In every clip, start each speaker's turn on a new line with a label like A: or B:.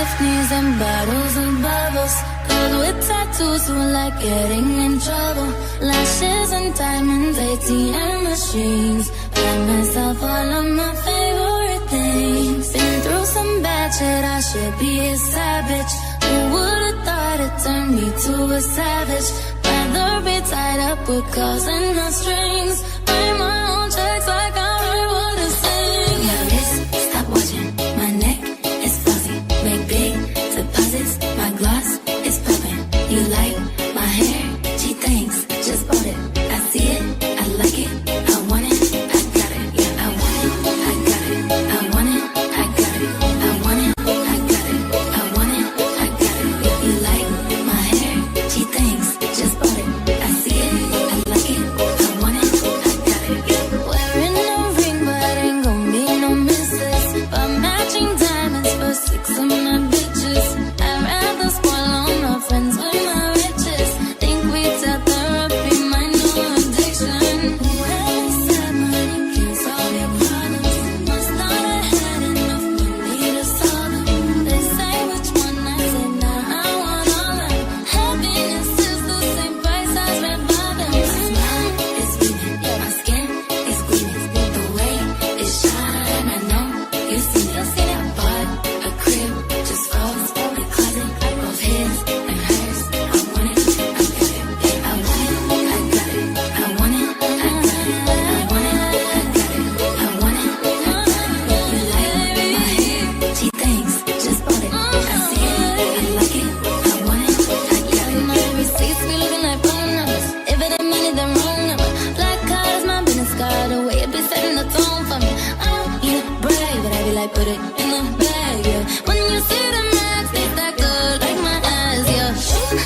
A: Tiffany's and bottles of bubbles. Girls with tattoos who like getting in trouble. Lashes and diamonds, ATM machines. Buy myself all of my favorite things. Been through some bad shit, I should be a savage. Who would've thought it turned me to a savage? Rather be tied up with calls and no strings. Write my own checks like I write what I sing. My wrist, stop watching. My neck is fuzzy. Make big deposits. My gloss is popping. You like my hair? Gee, thanks. Just bought it. I see it. I like it. I want it. I got it. Yeah, I want it. I got it. I want it. I got it. I want it. I got it. I want it. I got it. You like my hair? Gee, thanks. Just bought it. I see it. I like it. I want it. I got it. Wearing no ring, but ain't gon' be no misses. But matching diamonds for 6 of my bitches. I'd rather spoil all my friends with my riches. Think we tell therapy my new addiction. Whoever said money can solve your problems must not have had enough money to solve them. They say which one I say, nah, I want all of them. Happiness is the same price as red bottoms. My smile is beaming, my skin is gleaming. The way it shine, I know you've seen it. I bought a crib, just froze the closet, both his and hers. I want it, I got it. I want it, I got it. I want it, I got it. I want it, I got it. I want it, I got it. You like my hair? Gee, thanks. Just bought it. I see it, I like it. I want it, I got it. My receipts be looking like phone numbers. If it ain't money, then wrong number. Black cars, my business card. The way it be setting the tone for me. I don't eat bread, but I be like, put it in the bag, yeah. When you see the max, they stack good like my eyes, yeah.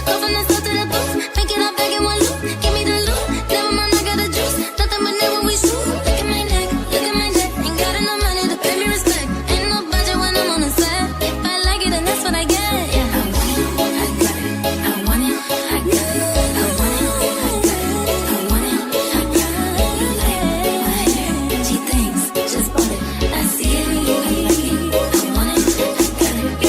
A: Go from the south to the booth, pick it up back in one loop. Give me the loot, never mind, I got the juice. Nothing but never we shoot. Look at my neck, look at my neck. Ain't got enough money to pay me respect. Ain't no budget when I'm on the set. If I like it, then that's what I get, yeah. I want it, I got it. I want it, I got it. I want it, I got it. I want it, I got it. You like my hair? Gee, thanks. Just bought it. I see it, I like it. I want it, I got it.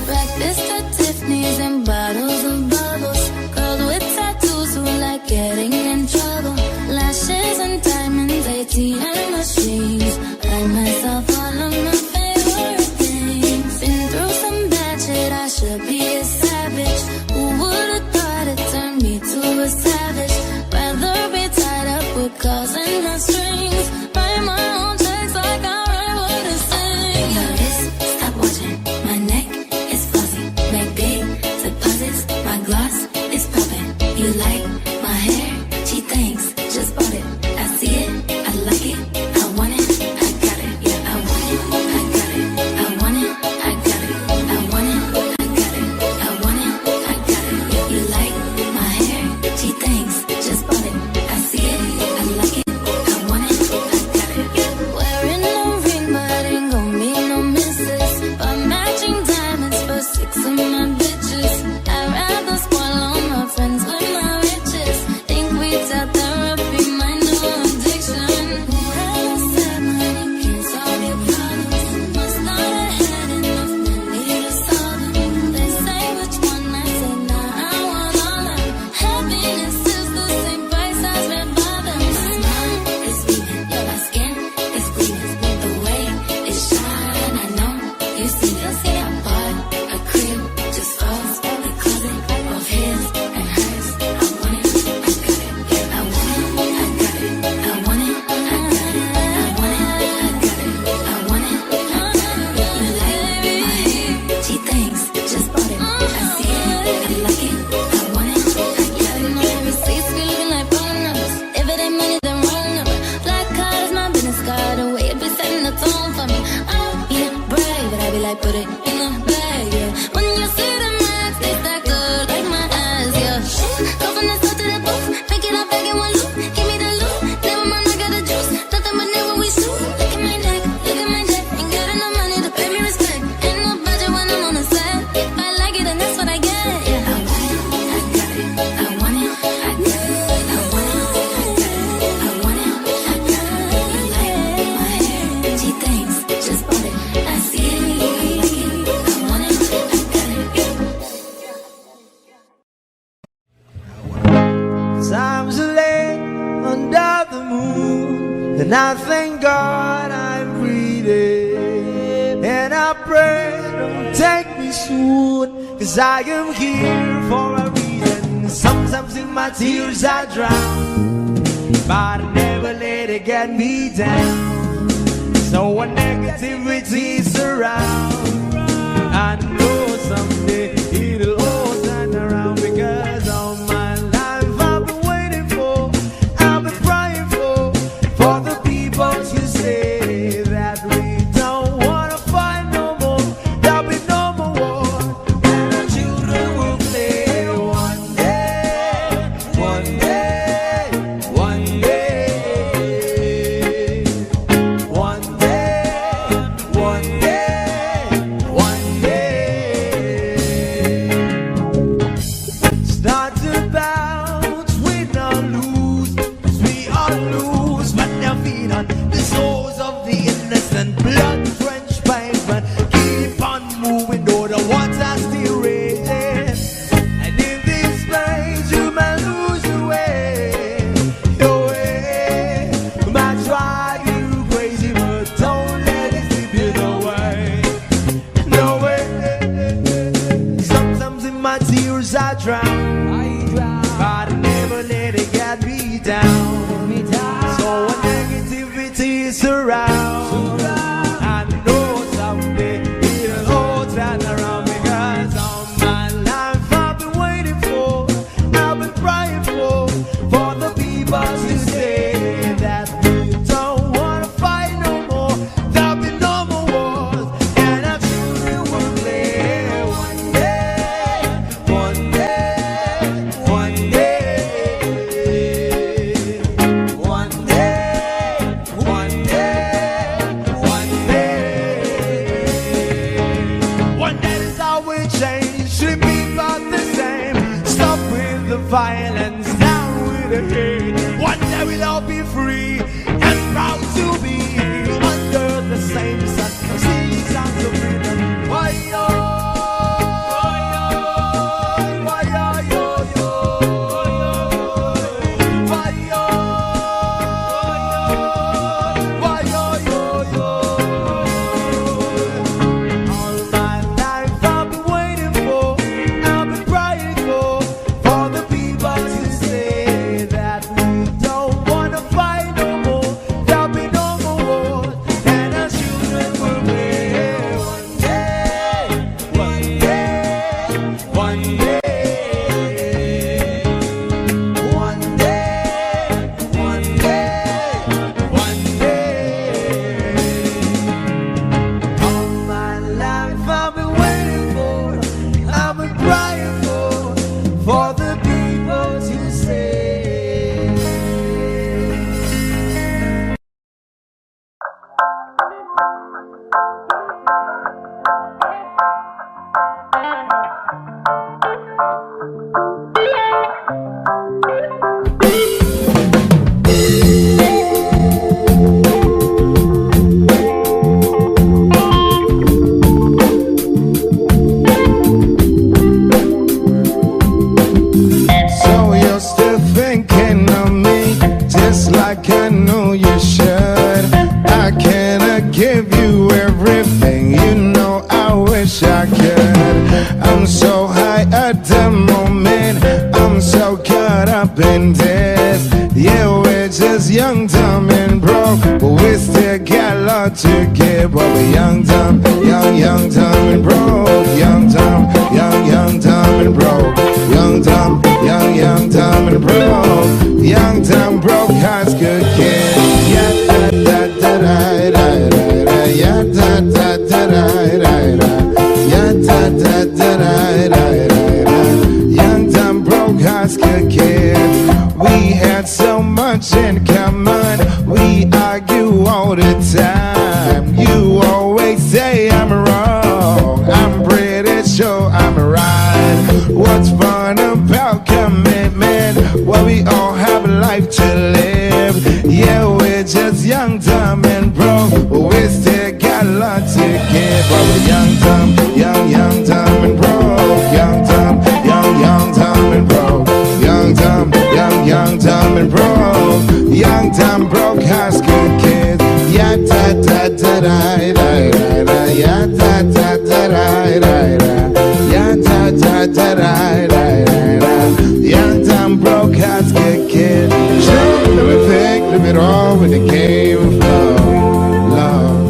A: Breakfast at Tiffany's and bottles of bubbles. Girls with tattoos who like getting in trouble. Lashes and diamonds, ATM machines. Buy myself all of my favorite things. Been through some bad shit, I should be a savage. Who would've thought it turned me to a savage? Rather be tied up with calls and no strings. Write my own checks like I write what I sing. My wrist, stop watching. My neck is fuzzy. Make big deposits. My gloss is popping. You like my hair? Gee, thanks. Just bought it. I see it. I like it. I want it. I got it. Yeah, I want it. I got it. I want it. I got it. I want it. I got it. I want it. I got it. You like my hair? Gee, thanks. Just bought it. I see it. I like it. I want it.
B: then I thank God I'm breathing. And I pray don't take me soon, 'cause I am here for a reason. Sometimes in my tears I drown, but I never let it get me down. So when negativity surrounds, I know someday it'll all turn around. Because all my life I've been waiting for, I've been praying for the people to say that we don't wanna fight no more. There'll be no more war, and our children will play one day, one day, one day, one day, one day, one day. Start to bounce, we don't lose, 'cause we all lose, but their feet on the souls of the innocent, blood-drenched pavement. Keep on moving, though the water still raging. And in this place, you may lose your way, your way. You might drive you crazy, but don't let it slip you away. No way. Sometimes in my tears I drown, but I never let it get me down. So when negativity surrounds, I know someday it'll all turn around. Because all my life I've been waiting for, I've been praying for the people to say that we don't wanna fight no more. There'll be no more wars, and our children will play one day, one day, one day, one day, one day, one day. One day is how we change, should be about the same. Stop with the violence, down with the hate. One day we'll all be free and proud to be under the same sun. Sing songs of freedom. Why yo, why yo, yo, yo, why yo, why yo, yo, yo. All my life I've been waiting for, I've been praying for the people to say that we don't wanna fight no more. There'll be no more wars, and our children will play one day, one day, one day, one day, one day, one day. All my life I've been waiting for, I've been crying for the people to say. So you're still thinking of me, just like I know you should. I cannot give you everything, you know I wish I could. I'm so high at the moment, I'm so caught up in this. Yeah, we're just young, dumb and broke, but we still got a lot to give. But we're young, dumb, young, dumb and broke. Young, dumb, young, dumb and broke. Young, dumb, young, dumb and broke. Young, dumb, broke, high school kid. Yeah, da da da da da da. Yeah, da da da da da da. Yeah, da da da da da da. Young, dumb, broke, high school kids. We had so much in common, we argue all the time. You always say I'm wrong, I'm pretty sure I'm right. What's fun about commitment? Well, we all have a life to live. Yeah, we're just young, dumb and broke, but we still got a lot to give. But we're young, dumb, young, dumb and broke. Young, dumb, young, dumb and broke. Young, dumb, young, dumb and broke. Young, dumb, broke, high school it all in the game of love, love.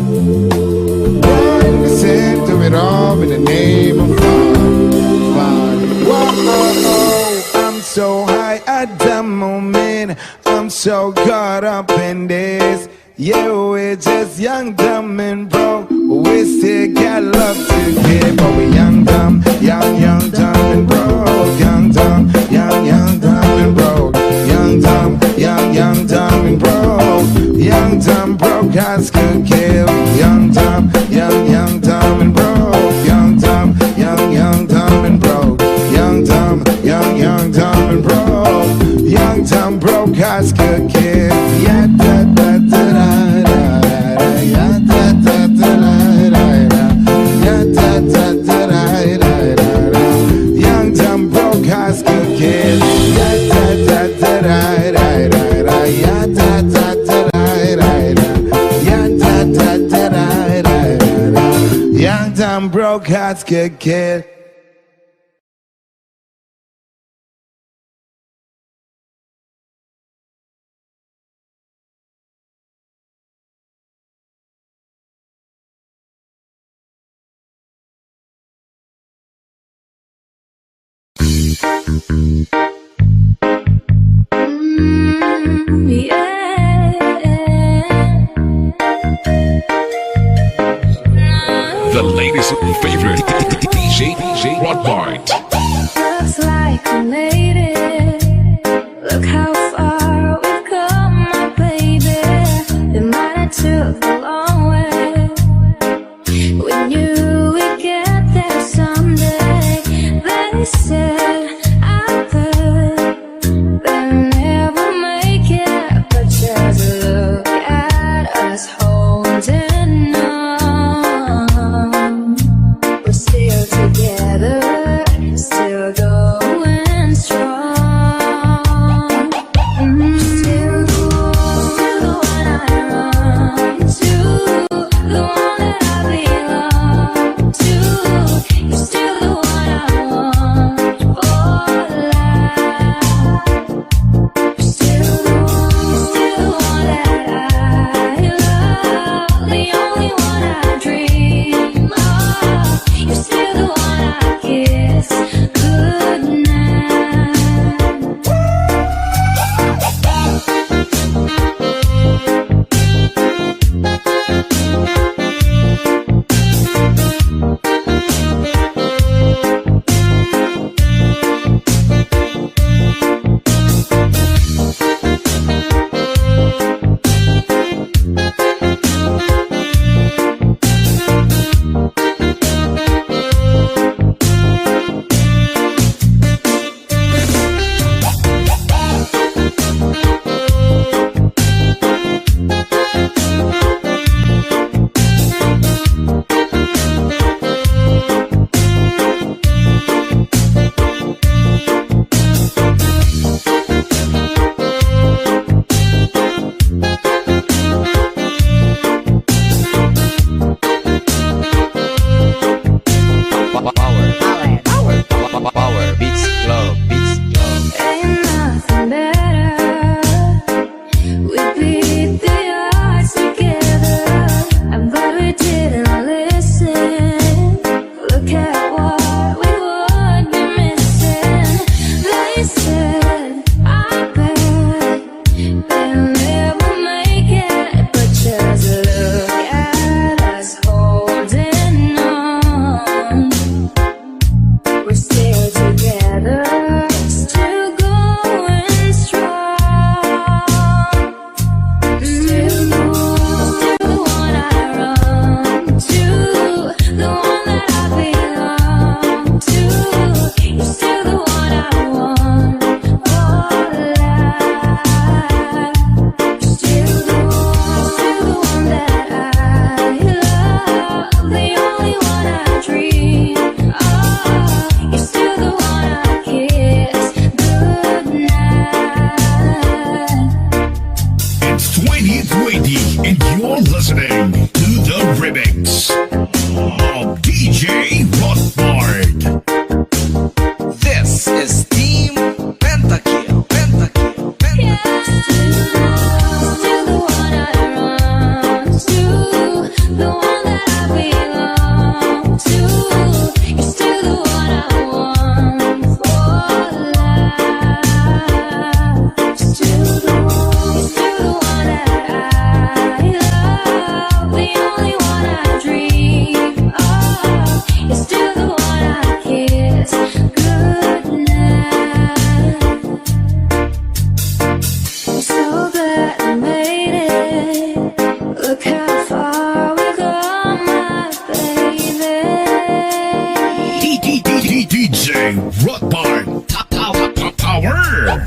B: One percent of it all in the name of fun, fun. Whoa, I'm so high at the moment. I'm so caught up in this. Yeah, we're just young, dumb, and broke. We still got love to give, but we young, dumb, young, dumb, and broke. Young, dumb, young, dumb, and broke. Young, dumb, young, dumb, and broke. Young, dumb, broke, eyes could kill. Young, dumb, dumb, and broke. Young, dumb, dumb, and broke. Young, dumb, dumb, and broke. Young, dumb, broke, eyes could kill. Yeah, da, da, da, da. Young, dumb, broke, high school kids. Young, dumb, broke, high school kid.
C: The latest favorite DJ power.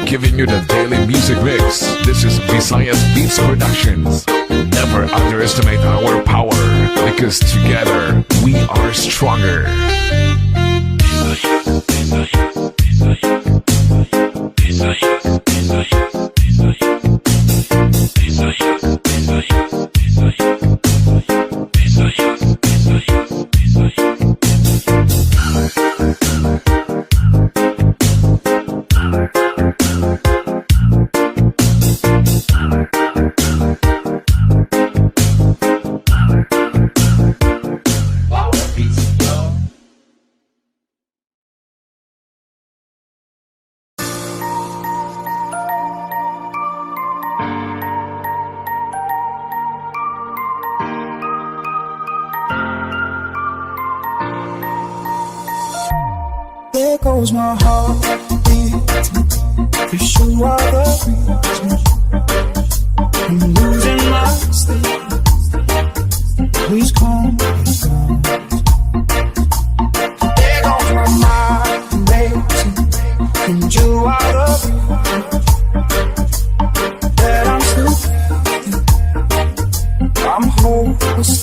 C: Giving you the daily music mix. This is Visayas Beats Productions. Never underestimate our power, because together we are stronger.
D: There goes my heart beating, 'cause you are the reason I'm losing my sleep. Please calm me down. There goes my mind racing, and you are the reason that I'm still breathing. I'm hopeless.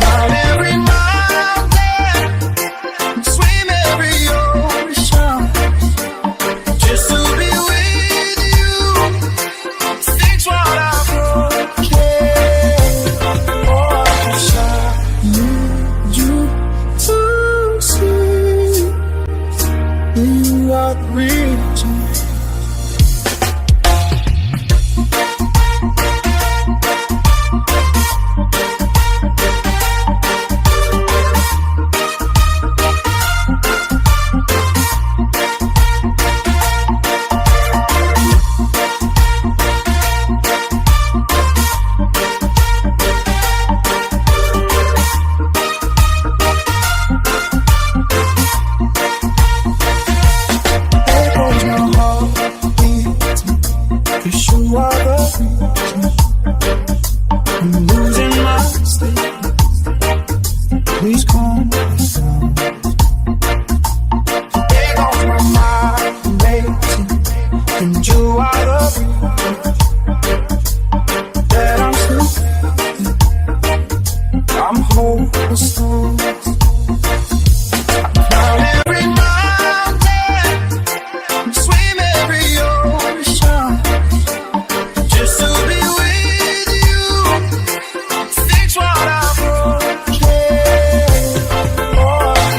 D: Climb every mountain, swim every ocean, just to be with you. Fix what I've broken. Oh, I wish I need you to see you are the reason. Please calm me down. There goes my mind racing, and you are the reason that I'm still breathing. I'm hopeless. Climb every mountain, swim every ocean, just to be with you. Fix what I've broken. Oh,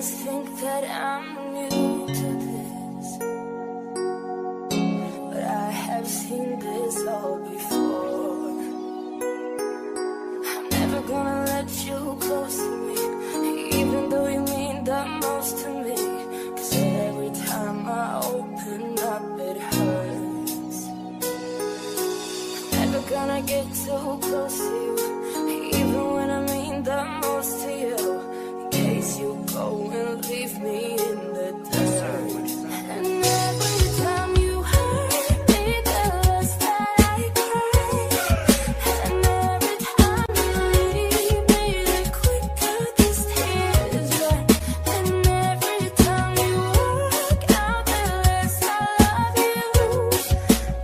A: must think that I'm new to this, but I have seen this all before. I'm never gonna let you close to me, even though you mean the most to me. 'Cause every time I open up it hurts. I'm never gonna get too close to you, even when I mean the most to you, in case you go and leave me in the dirt. And every time you hurt me, the less that I cry. And every time you leave me, the quicker these tears dry. And every time you walk out, the less I love you.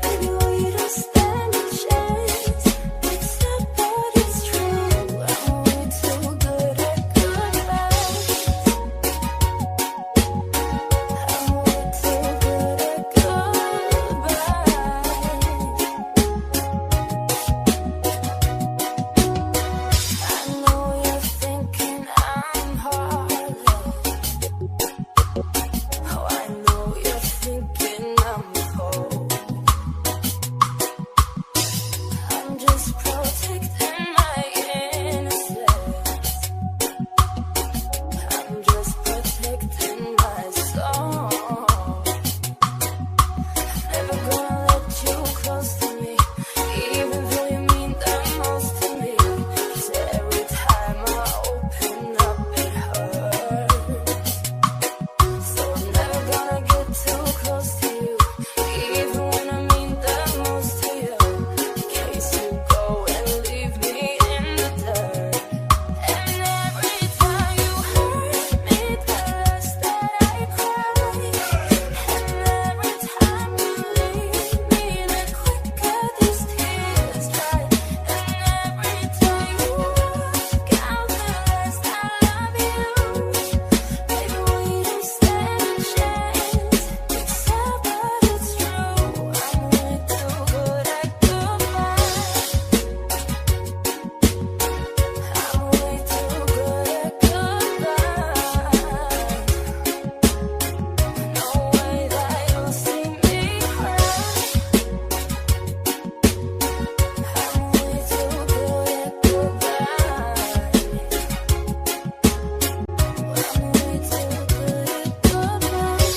A: Baby, we don't stand a chance, except that it's true. I'm way too good at goodbyes. I'm way too good at goodbyes. I know you're thinking I'm hollow. Oh, I know you're thinking I'm cold. I'm just protecting my innocence. I'm just protecting my soul. I'm never gonna let you close to me, even though you mean the most to me. 'Cause every time I open up it hurts. So I'm never gonna get too close to you, even when I mean the most to you, in case you go and leave me in the dirt. And every time you hurt me, the less that I cry. And every time you leave me, the quicker these tears dry. And every time you walk out, the less I love you. Baby, we don't stand a chance, except that it's true. I'm way too good at goodbyes. I'm way too good at goodbyes. No way that you'll see me cry. I'm way too good at goodbyes. I'm way too good at goodbyes.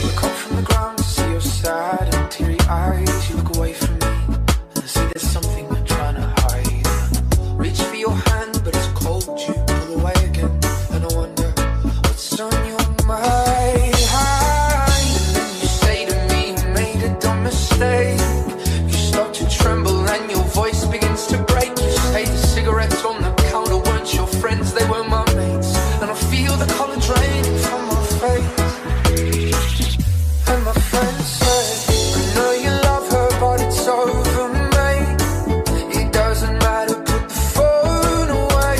D: Look up from the ground to see your sad and teary eyes. You look away from me and I see there's something you're trying to hide. Reach for your hand, but it's cold. You pull away again, and I wonder what's on your mind. And then you say to me, you made a dumb mistake. You start to tremble and your voice begins to break. You say the cigarettes on the counter weren't your friends, they were my mates. And I feel the color draining from my face. And my friend said, I know you love her, but it's over, mate. It doesn't matter, put the phone away.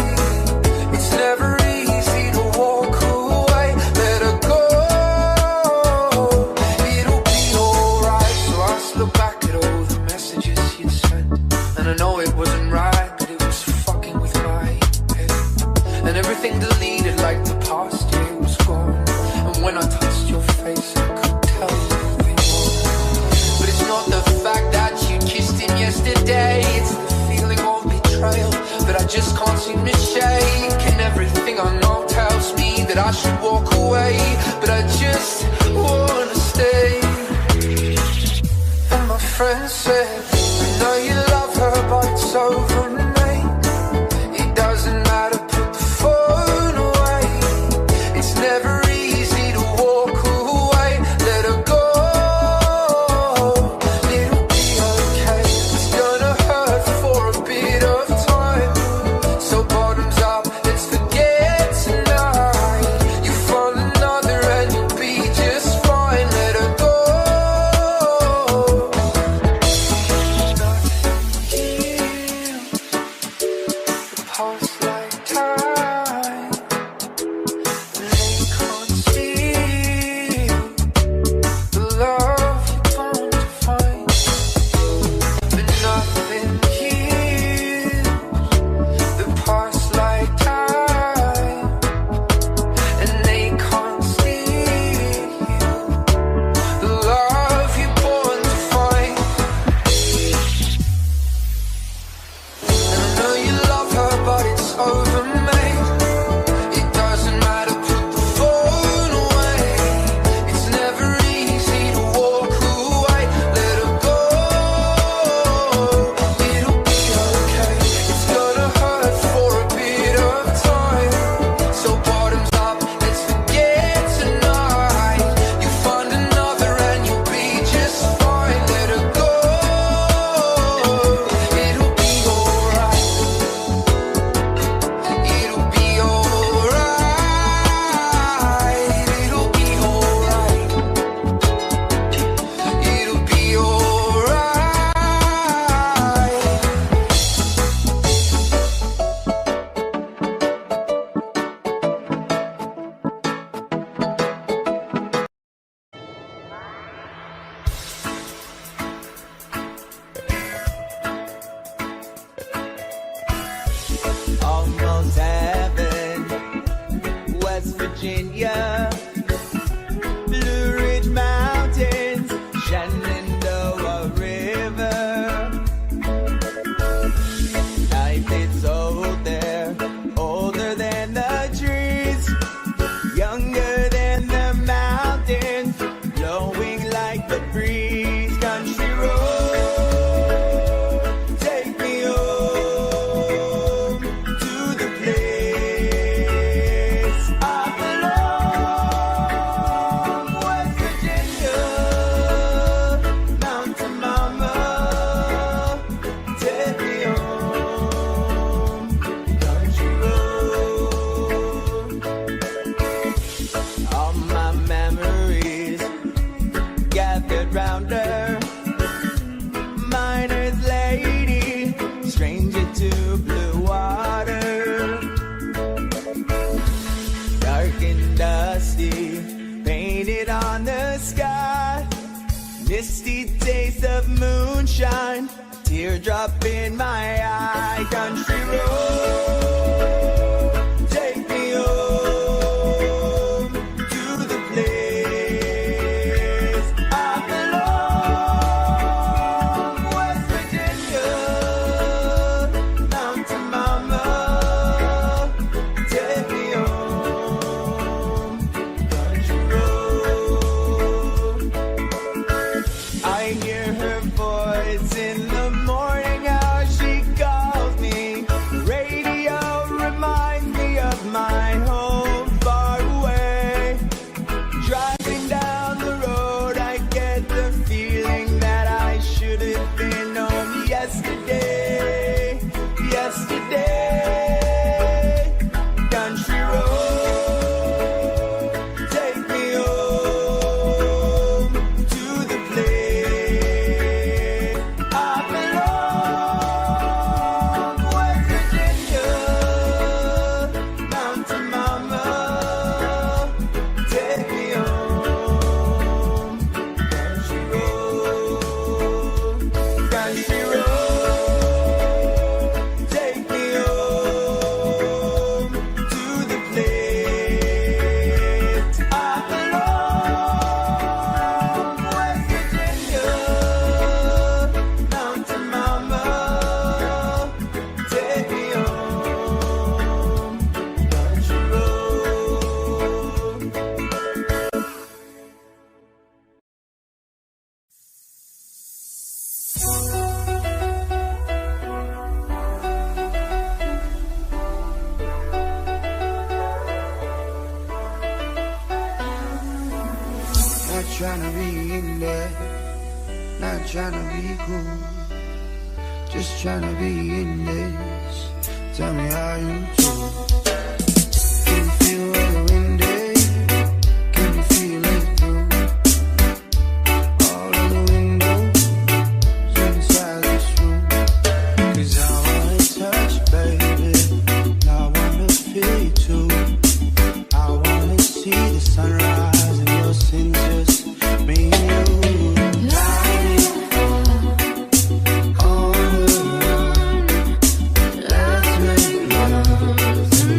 D: It's never easy to walk away. Let her go, it'll be alright. So I look back at all the messages you'd sent, and I know it wasn't right, but it was fucking with my head. And everything deleted like the past year was gone. And when I touched your face, I could tell you moving on. But it's not the fact that you kissed him yesterday, it's the feeling of betrayal that I just can't seem to shake. And everything I know tells me that I should walk away, but I just wanna stay. And my friend said, I know you love her, but it's over, mate. It doesn't matter, put the phone away. It's never easy to walk away. Let her go, it'll be okay. It's gonna hurt for a bit of time. So bottoms up, let's forget tonight. You fall in
E: Virginia, Blue Ridge Mountains, Shenandoah River. Life is old there, older than the trees, younger than the mountains, blowing like the breeze. Country road, take me home to the place I belong. West Virginia, Mountain Mama, take me home. Country road, all my memories gathered round her. Miner's lady, stranger to blue water. Dark and dusty, painted on the sky. Misty taste of moonshine, teardrop in my eye. Country road, take me home to the place I belong. West Virginia, Mountain Mama, take me home. Country road, I hear her voice in the morning hour. She calls me. Radio reminds me of my home far away. Driving down the road, I get the feeling that I should have been home yesterday. Yesterday, country road, take me home to the place I belong. West Virginia, Mountain Mama, take me home. Country road, country road, take me home to the place I belong. West Virginia, Mountain Mama, take me home. Country road.
B: Not tryna be in there, not tryna be cool, just tryna be in this. Tell me how you do. Can you feel where the wind is? Can you feel it through all of the windows inside this room? 'Cause I wanna touch you, baby, and I wanna feel you too. I wanna see the sunrise and your sins, just me and you. On the run, let's make love tonight.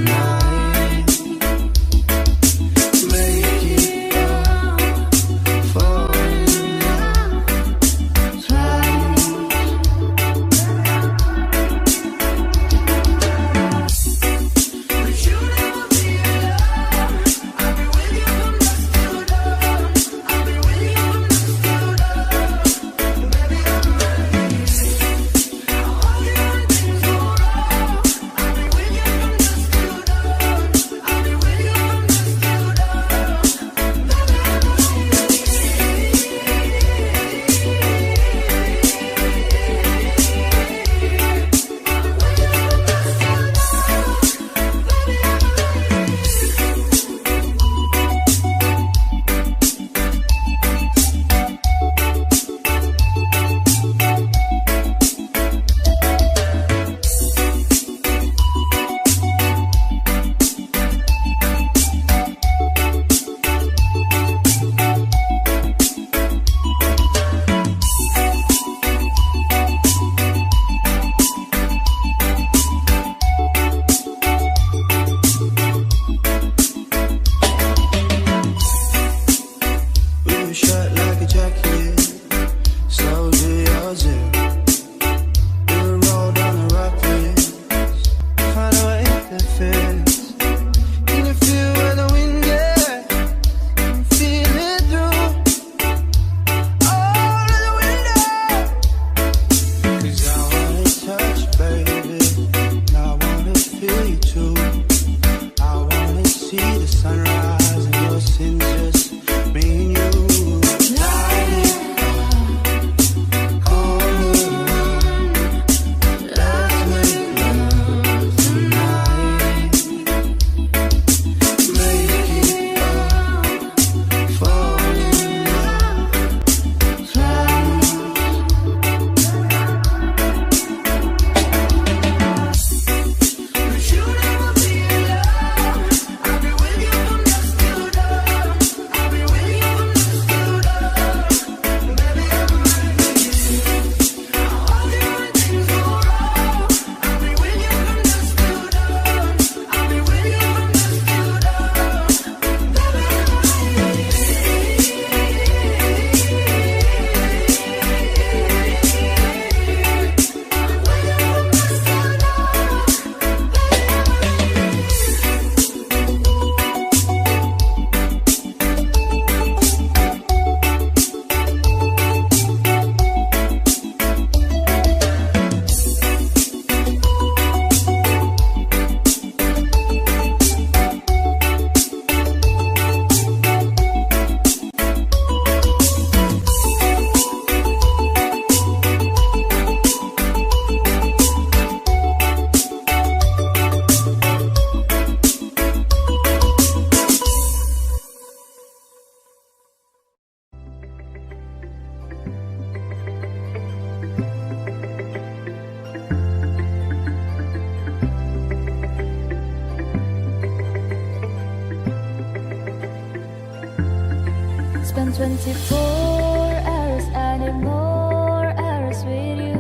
A: Spend 24 hours and more hours with you.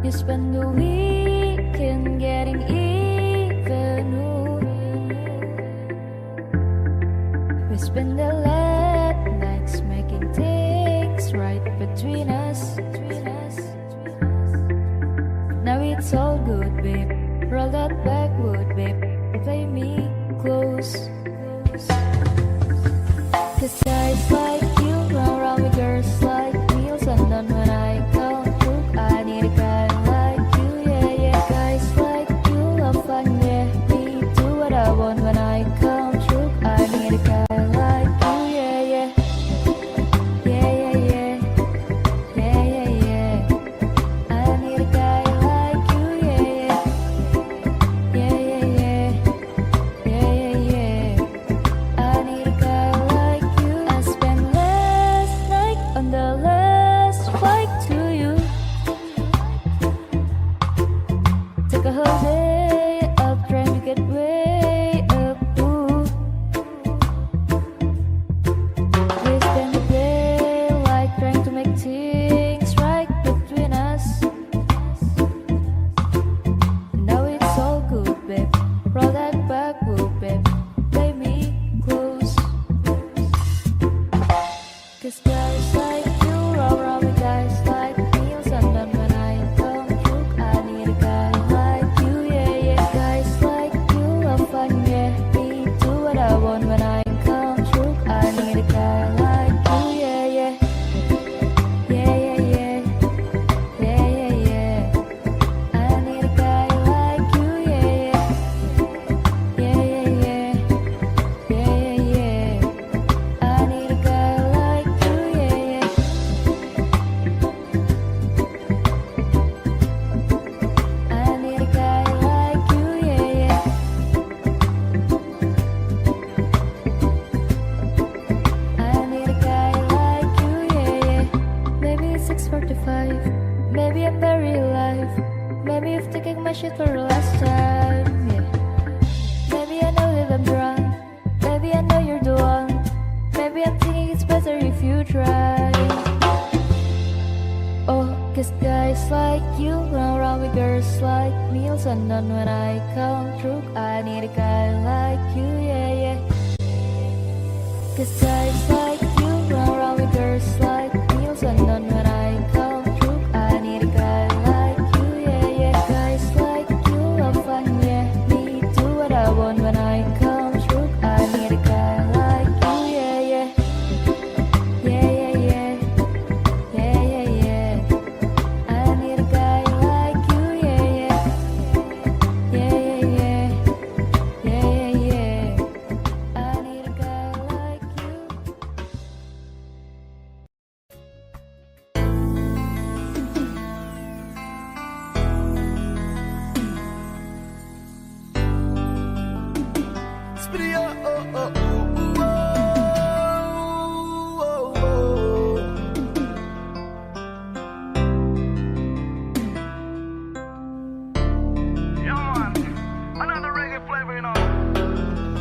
A: You spend the weekend getting even. We spend the late nights making things right between us. Now it's all good, babe. Roll that backwood, babe. Play me close. Cause guys like you run around with girls like meals undone. When I come through, I need a guy like you, yeah, yeah. Guys like you love fun, yeah. Me do what I want. When I come through, I need a guy like you, yeah, yeah. Yeah, yeah, yeah. Yeah, yeah, yeah. I need a guy like you, yeah, yeah. Yeah, yeah, yeah. Yeah, yeah, yeah. I need a guy like you. I spent last night on the last flight to you. Took a whole day up trying to get way up. Ooh. We spent the day like trying to make things right between us. Now it's all good, babe. Roll that backwood, babe. Play me close. Cause guys like you roll around with guys like meals undone. When I come through, I need a guy like you, yeah, yeah. Guys like you love fun, yeah. Me do what I want. When I come through, I need a guy like you, yeah, yeah. Yeah, yeah, yeah. Yeah, yeah, yeah. I need a guy like you, yeah, yeah. Yeah, yeah, yeah. Yeah, yeah, yeah. I need a guy like you, yeah, yeah. I need a guy like you, yeah, yeah. I need a guy like you, yeah, yeah. Maybe it's 6:45. Maybe I'm very alive. Maybe you've taken my shit for the last time, yeah. Maybe I know that I'm drunk. Maybe I know you're the one. Maybe I'm thinking it's better if you try. Oh, cause guys like you run around with girls like meals undone. When I come through, I need a guy like you, yeah, yeah. Cause guys like you run around with girls like meals undone. When I come through, I need a guy like you, yeah, yeah. Guys like you love fun, yeah. Me do what I want. When I come through, I need a guy like you, yeah, yeah. Yeah, yeah, yeah. Yeah, yeah, yeah. I need a guy like you, yeah, yeah. Yeah, yeah, yeah. Yeah, yeah, yeah. I need a guy like you.
E: Speedy, oh, oh, oh, oh, oh, oh. Yeah, man. Another reggae flavor, you know.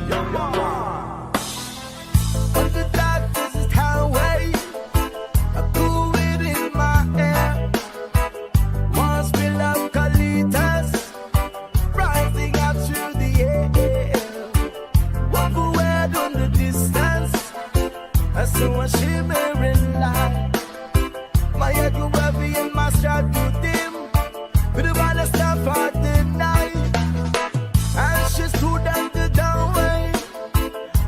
E: Yeah, man. On the dark, this is highway. I cool it in my air. One spill of colitas rising up through the air. Walk away on the distance. I saw a shimmering light. My head grew heavy and my stride grew dim. With the ball of stuff for the night. And she stood at the doorway.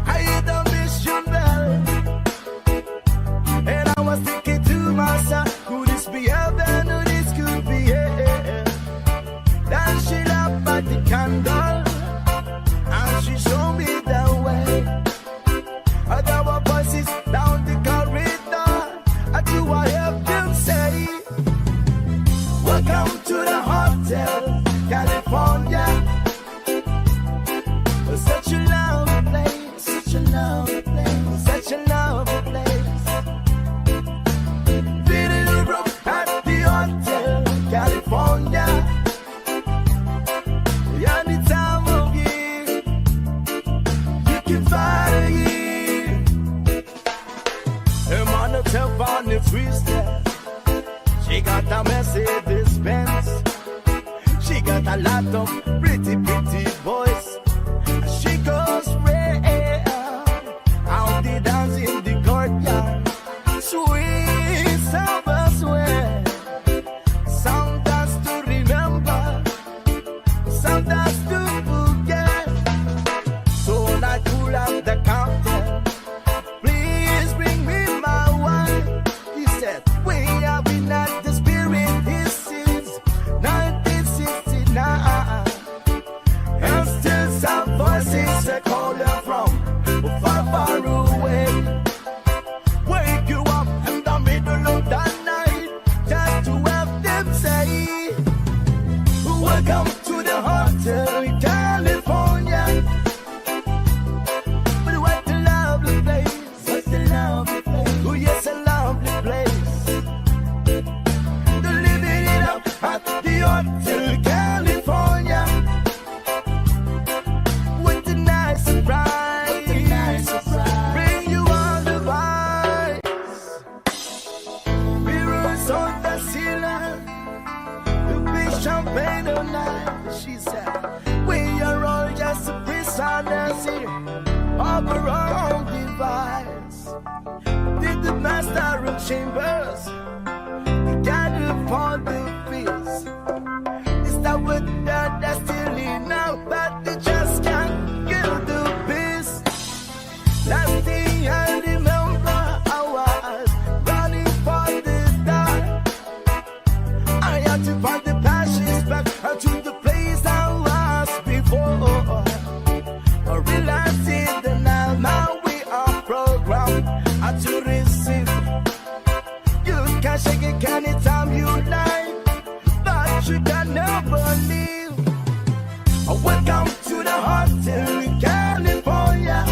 E: I heard the mission bell. And I was thinking to myself, could this be heaven or this could be hell? Then she lit by the candle. And she showed me the way. There were voices down the corridor. And do I have them say, welcome to the hotel, California. Such a lovely place, such a lovely place, such a lovely place. Video room at the hotel, California. Any time of year, you can find it here. lot of pretty, pretty boys. She goes rare out the dance in the courtyard. Sweet summer sweat, some dance to remember, some dance to forget. So I pull up the counter, please bring me my wine. He said, we have been at the spirit, this is 1969. And still some voices are calling from far, far away. Wake you up in the middle of the night, just to have them say, welcome to the hotel in California. But what a lovely place, what a lovely place. Oh yes, a lovely place. They're living it up at the hotel California. What a nice surprise, what a nice surprise. Bring you all the vibes. Mirrors on the ceiling, the big champagne all night. She said, we are all just prisoners here of our own device. Did the master of chambers, the gather for the feast. Is that what they're destiny now? But they just can't kill the beast. Last thing I remember, I was running for the dark. I had to find the passions back to the place I was before. I realized it that now we are programmed to receive. You can shake it anytime you like, but you can never leave. Welcome to the hotel in California.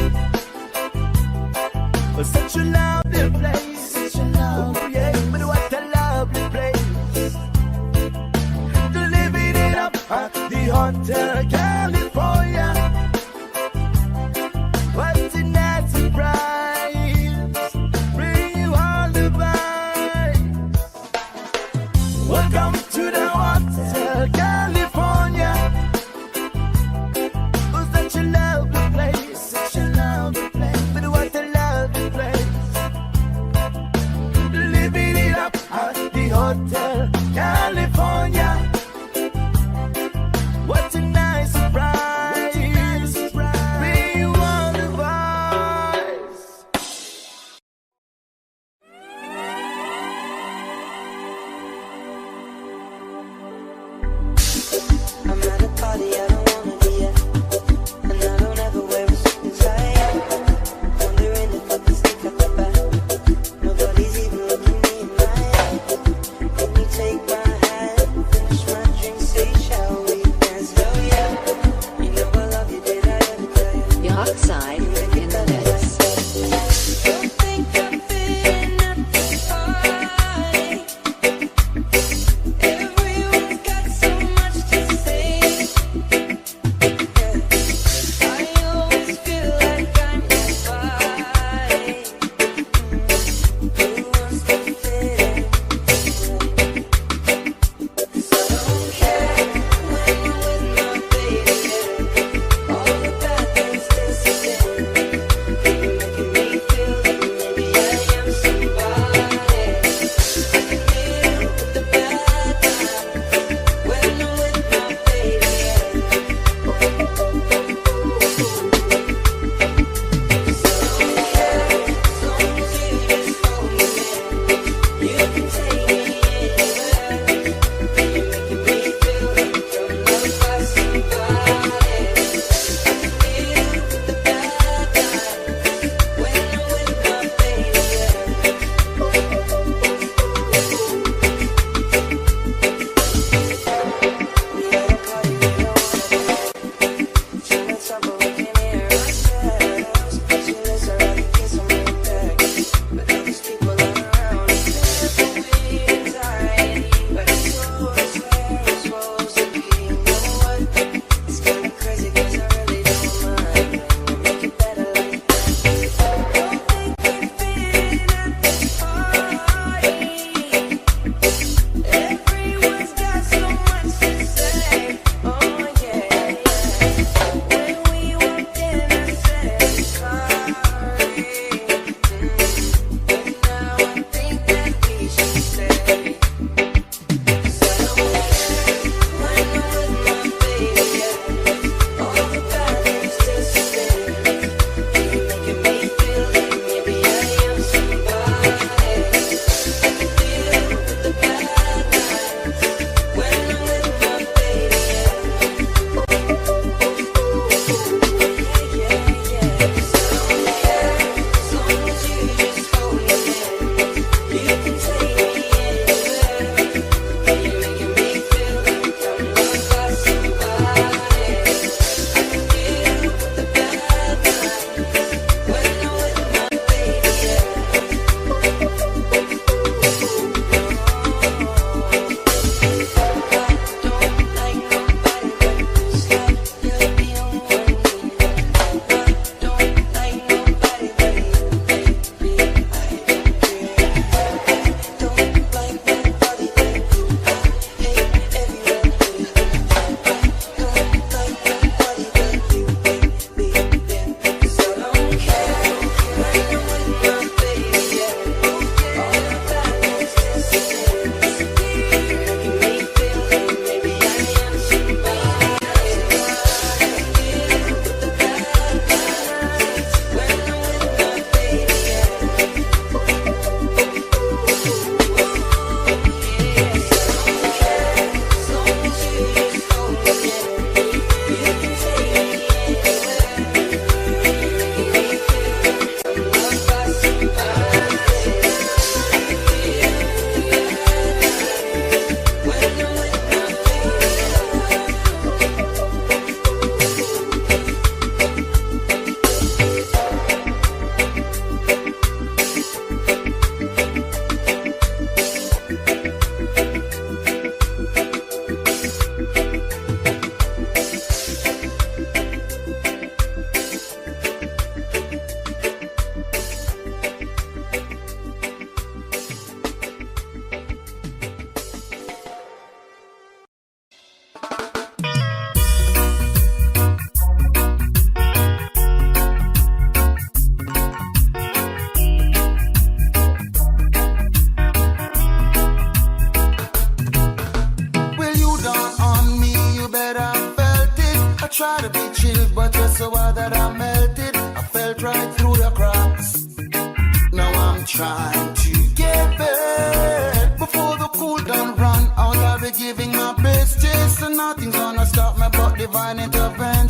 E: Such a lovely place, such a lovely place. Yeah, but what a lovely place. Living it up at the hotel California. What a nice surprise, bring you all the vibes. Welcome to the hotel California. Oh, such a lovely place, such a lovely place. But what a lovely place. Living it up at the hotel California. What a nice surprise, bring you all the vibes.
F: I'm at a party I don't wanna be at, and I don't ever wear a suit and tie. Wondering if I can sneak out the back. Nobody's even looking me in my eye. Let me take my hand, finish my drink, say shall we dance? Hell yeah, you know I love you, did I ever tell you?
G: You're outside in the mix.
F: Don't think I'm fitting at this party. Everyone's got so much to say. I always feel like I'm nobody. Who wants to fit in? 'Cause I don't care when I'm with my baby. All the bad things disappear.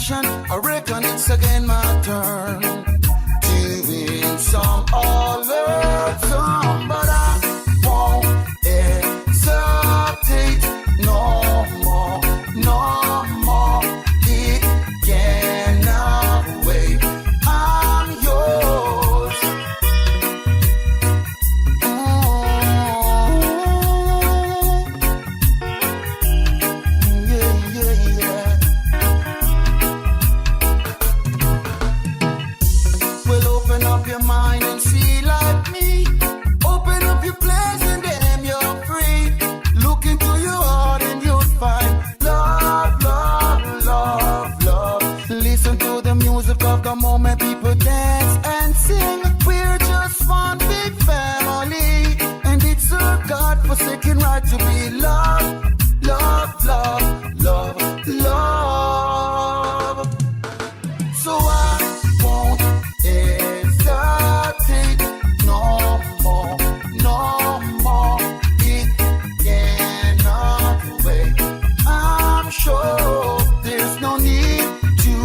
G: nation, I reckon it's again my turn to win some or learn some, but I won't hesitate no more, no more. It cannot wait. I'm yours. Well, open up your mind and see like me. Open up your plans and damn, you're free. Look into your heart and you'll find love, love, love, love. Listen to the music of the moment, people dance and sing. We're just one big family, and it's a God-forsaken right to be loved, love, love, love, love. So I won't hesitate no more, no more. It cannot wait. I'm sure there's no need to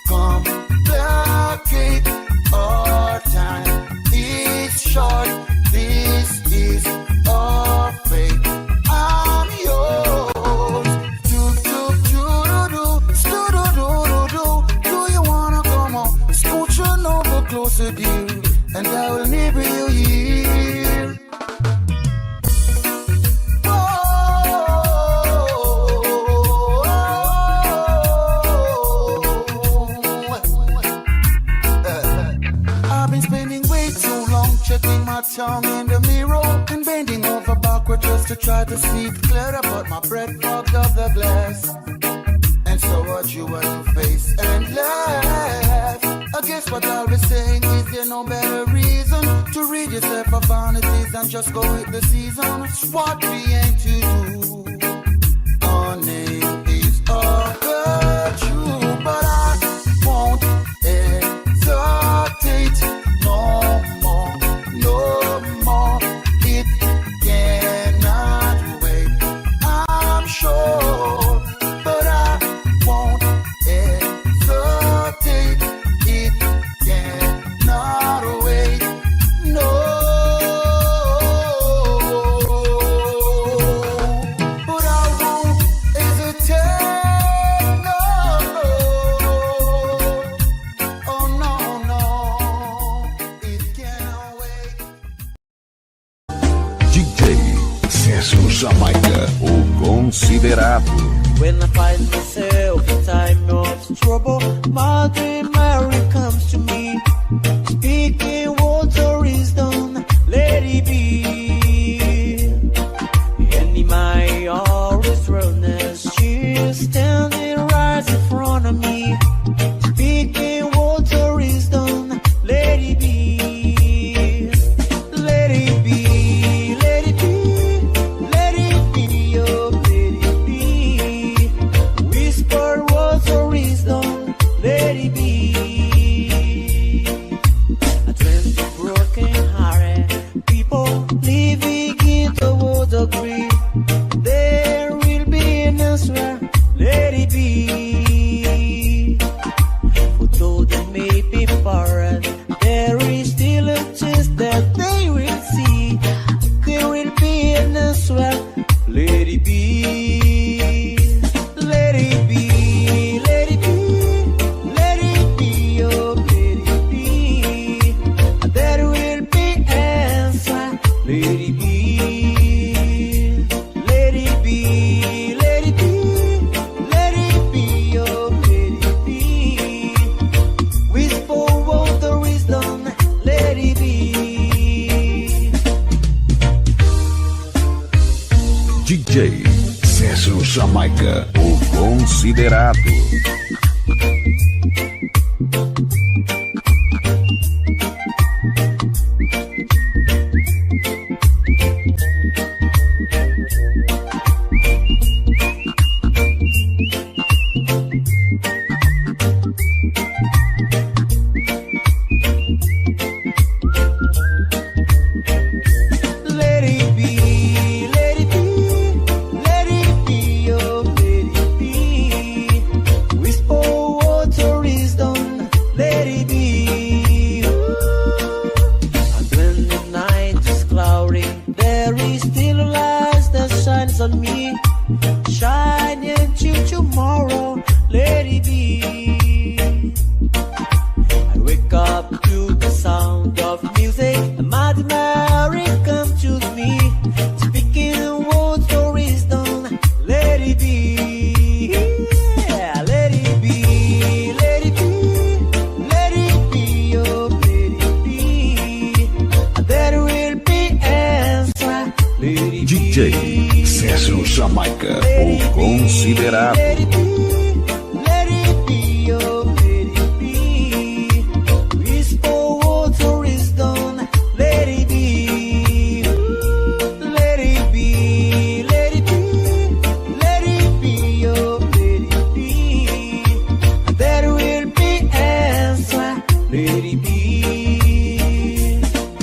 G: complicate. Our time is short. This is our fate. I'm yours. Do you wanna come on? Scooch on over closer, dear, and I will never you here. I've been spending way too long checking my tongue in the mirror and bending over backward just to try to see it clearer, but my breath fogged up the glass. And so what you want to face and laugh. I guess what I'll be saying is there no better reason to rid yourself of vanities and just go with the season. It's what we aim to do. Our name is our virtue, but I won't hesitate no more, no more. It cannot wait. I'm sure, but I won't hesitate. It cannot wait. No, but I won't hesitate. No, oh no, no, it can't wait.
C: DJ César Jamaica, o considerado.
H: When I find myself in time of trouble, Mother Mary comes to me, speaking words of wisdom, let it be. And in my always wellness, she is standing right in front of me, speaking words of wisdom, let it be. Let it be, let it be, let it be, oh, let it be. Whisper words of wisdom, let it be. I dreamt of broken hearted people living in the world of grief. There will be an answer, let it be. For though they may be foreign, there is still a chance that they will see. There will be an answer, let it be. Let it be, let it be, let it be, oh, let it be. There will be answer, let it be. Let it be, let it be, let it be, oh, let it be. Whisper of the wisdom, let it be.
C: DJ César Jamaica, o considerado.
H: Let it be, let it be, let it be, oh, let it be. Whisper words
C: Jamaica, o considerado.
H: Let it be, oh, let it be. Whisper words of wisdom, let it be. Let it be, let it be, oh, let it be. There will be answer, let it be.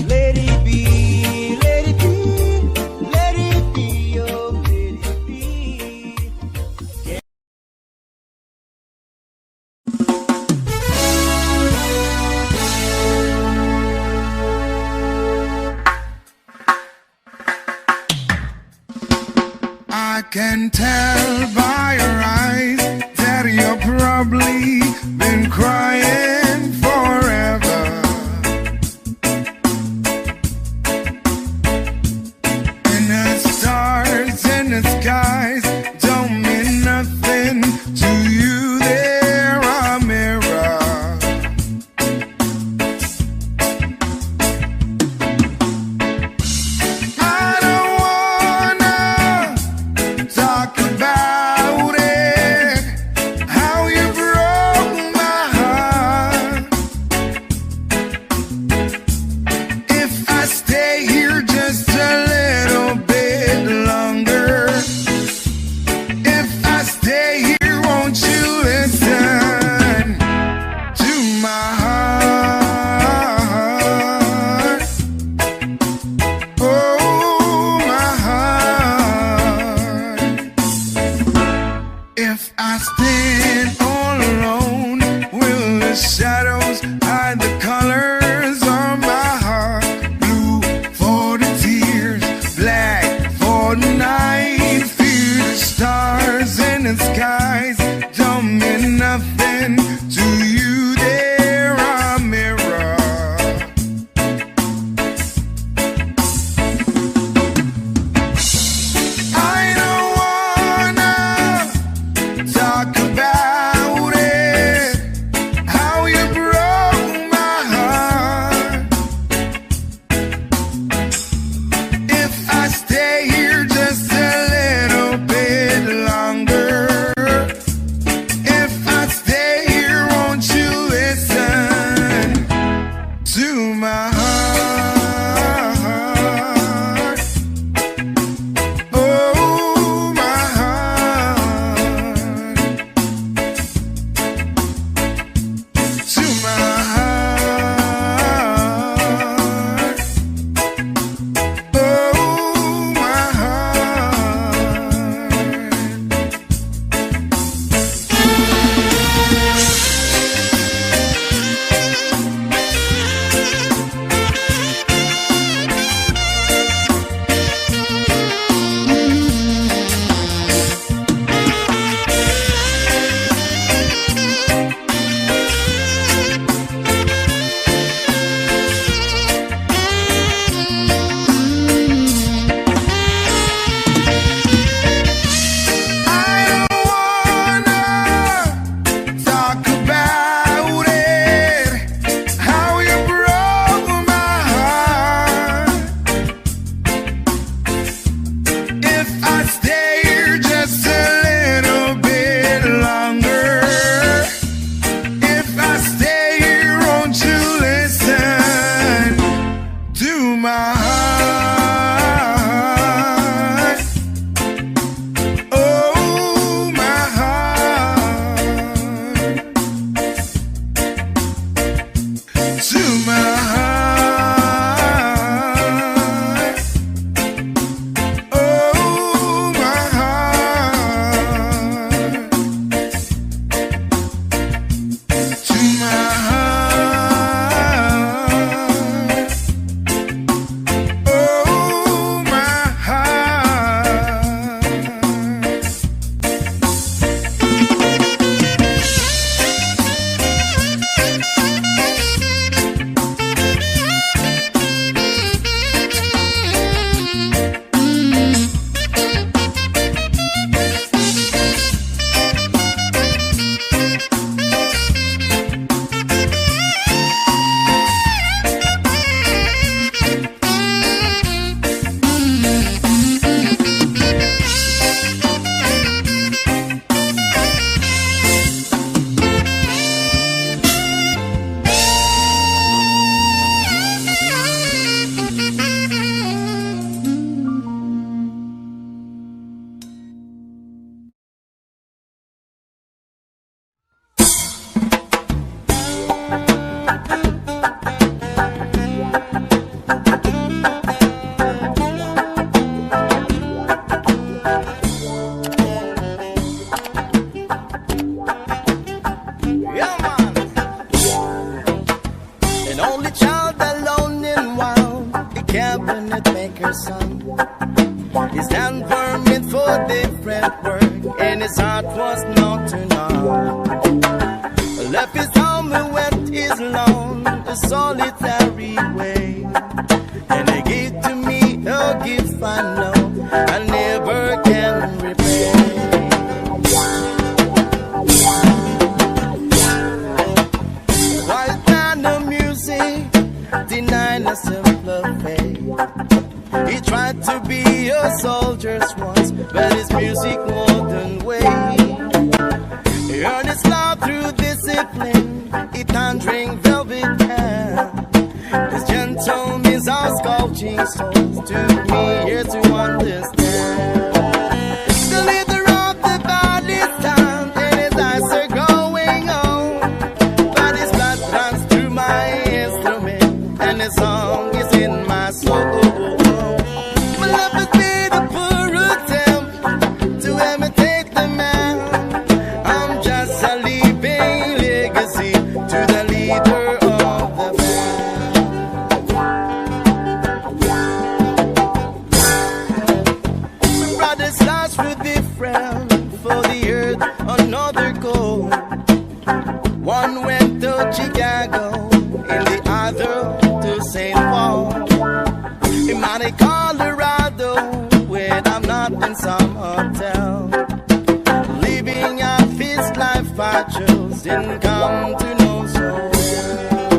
H: Let it be, let it be, oh, let it be.
B: I can tell by your eyes that you've probably been crying forever. And the stars in the skies don't mean nothing to you. They're a mirror. I don't wanna talk about
H: only child alone and wild, a cabinet maker's son. His hand were meant for different work, and his heart was not to none. Left his home and went his lone, a solitary way. And he gave to me a gift I know I never can repay. White man of music, denying a simpler fate. He tried to be a soldier's once, but his music wouldn't wait. He earned his love through discipline, he thundering velvet hair. His gentle means of sculpting souls took me years to understand. The leader of the body stand, and his eyes are going on. But his blood runs through my instrument, and his song is in my soul. My love has been a poor attempt to imitate the man. I'm just a living legacy to the leader of the band. My brother's stars were different, for the earth another goal. One went to Chicago, and the other to St. Paul. In Monte Colorado, when I'm not in some hotel, living off his life I chose, didn't come to know so well.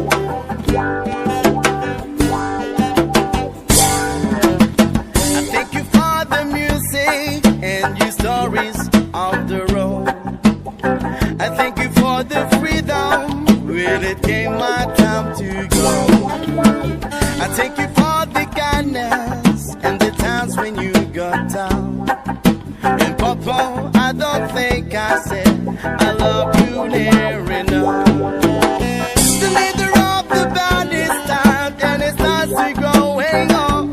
H: I thank you for the music and your stories on the road. I thank you for the freedom when it came my time to go. I thank you for the kindness and the times when you got down. And Papa, I don't think I said I love you near enough. The leader of the band is tired and it starts to going on.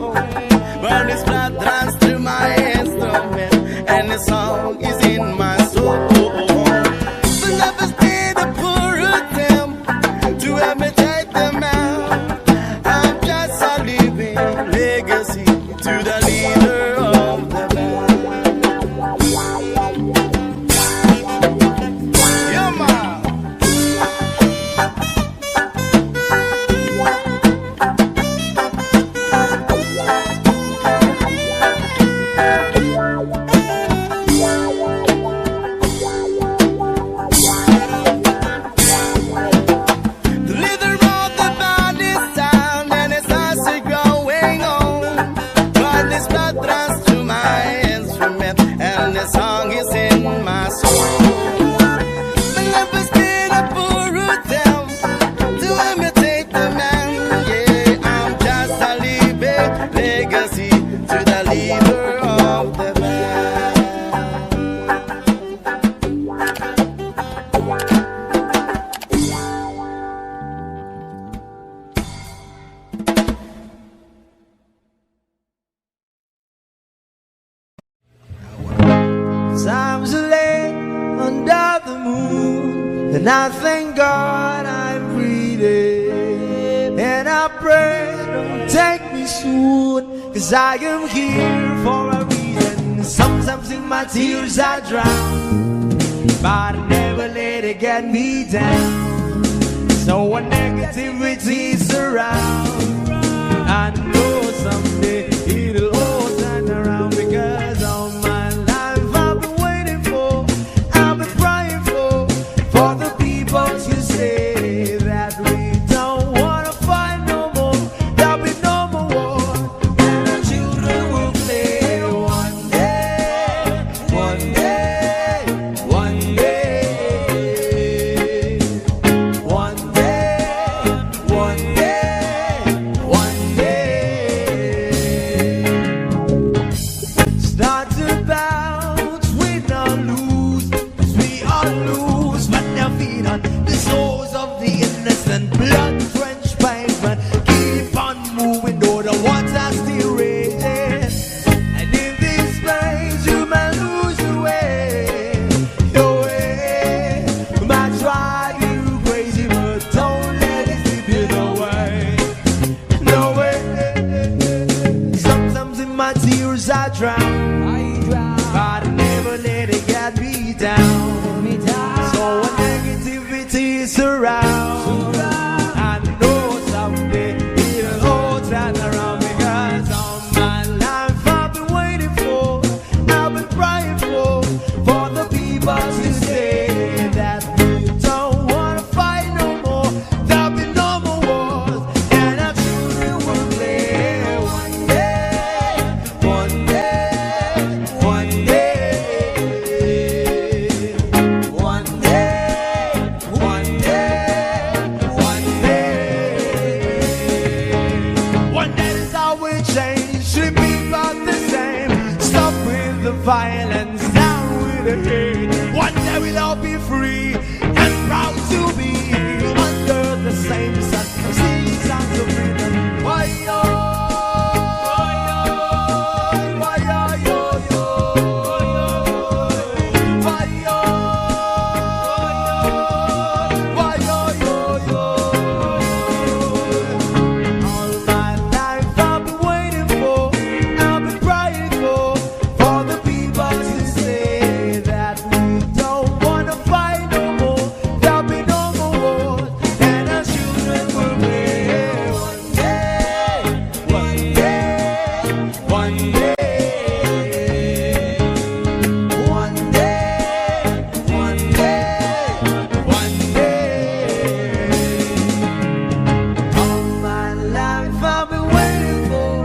H: But his blood runs through my instrument and the song is in my soul. The lovers did a poor attempt to imitate the man. I'm just a living legacy to the leader of the band. Yeah, man. The leader of the band is down and his eyes are growing on. But his blood runs through my instrument and the song is in my soul. My love has been a poor attempt to imitate the man. Yeah, I'm just a living legacy to the leader of the band.
E: Times are late under the moon, and I thank God I'm breathing. And I pray don't take me soon, 'cause I am here for a reason. Sometimes in my tears I drown, but I never let it get me down. So when negativity surround, I know someday it'll all turn around, because all my life I've been waiting for, I've been praying for the people to say that we don't wanna fight no more, there'll be no more war, and our children will play one day, one day, one day, one day, one day, one day. drown, but I never let it get me down. So when negativity surrounds, I know someday it'll all turn around, because all my life I've been waiting for, I've been crying for the people to say that we don't wanna fight no more, there'll be no more wars, and our children will play one day, one day, one day, one day, one day, one day. One day this all will change, should be about the same. Stop with the violence, down with the hate. One day we'll all be free and proud to be under the same sun. Singing songs of freedom. Why yo, why yo, yo, yo, why yo, why yo, yo, yo. All my life I've been waiting for, I've been crying for the people to say that we don't wanna fight no more, there'll be no more wars, and our children will live one day, one day, one day, one day, one day, one day. All my life I've been waiting for,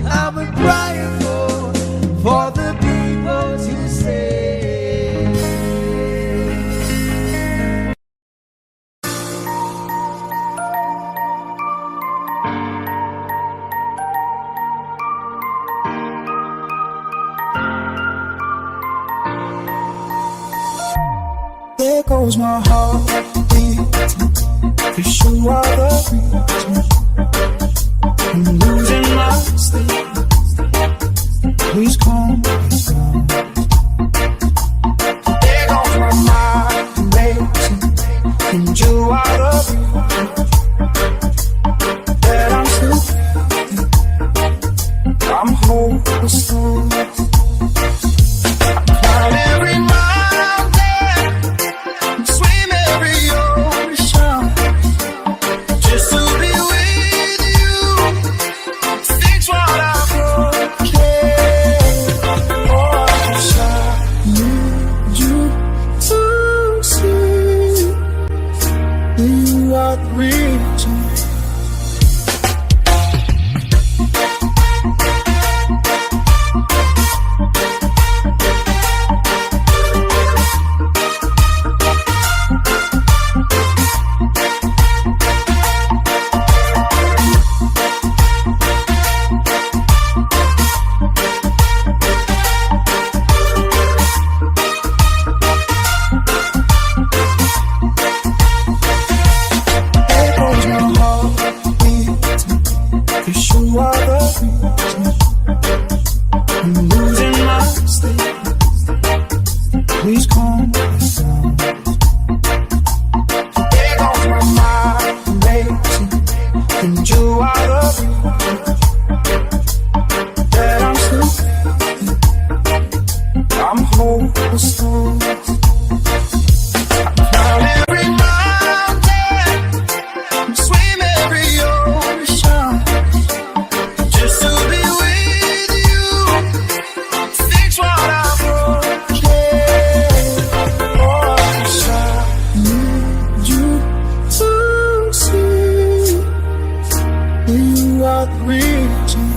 E: I've been crying for the people to say.
G: There goes my heart beating, 'cause you are the reason I'm losing my sleep. Please calm me down. There goes my mind racing, and you are the reason that I'm still breathing. I'm hopeless. Climb every mountain, swim every ocean, just to be with you. Fix what I've broken. Oh, I wish I need you to see you are the reason. There goes my heart beating, 'cause you are the reason I'm losing my sleep. Please calm me down. There goes my mind racing, and you are the reason that I'm still breathing. I'm hopeless. Climb every mountain, swim every ocean, just to be with you. Fix what I've broken. Oh, I wish I need you to see you are the reason.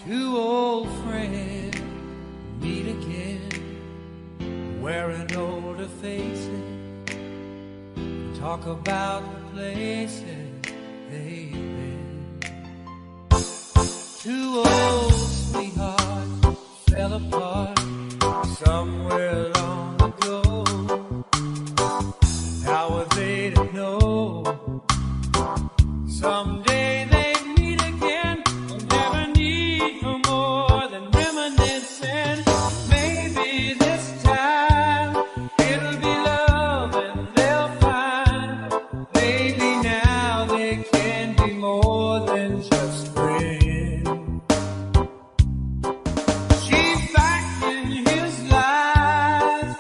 E: Two old friends meet again, wearing older faces, talk about the places they've been.
I: Two old sweethearts fell apart somewhere long ago. How were they to know? Someday they'd meet again. We'll never need for more than reminiscing. Maybe this time it'll be love and they'll find. Maybe now they can be more than just friends. She's back in his life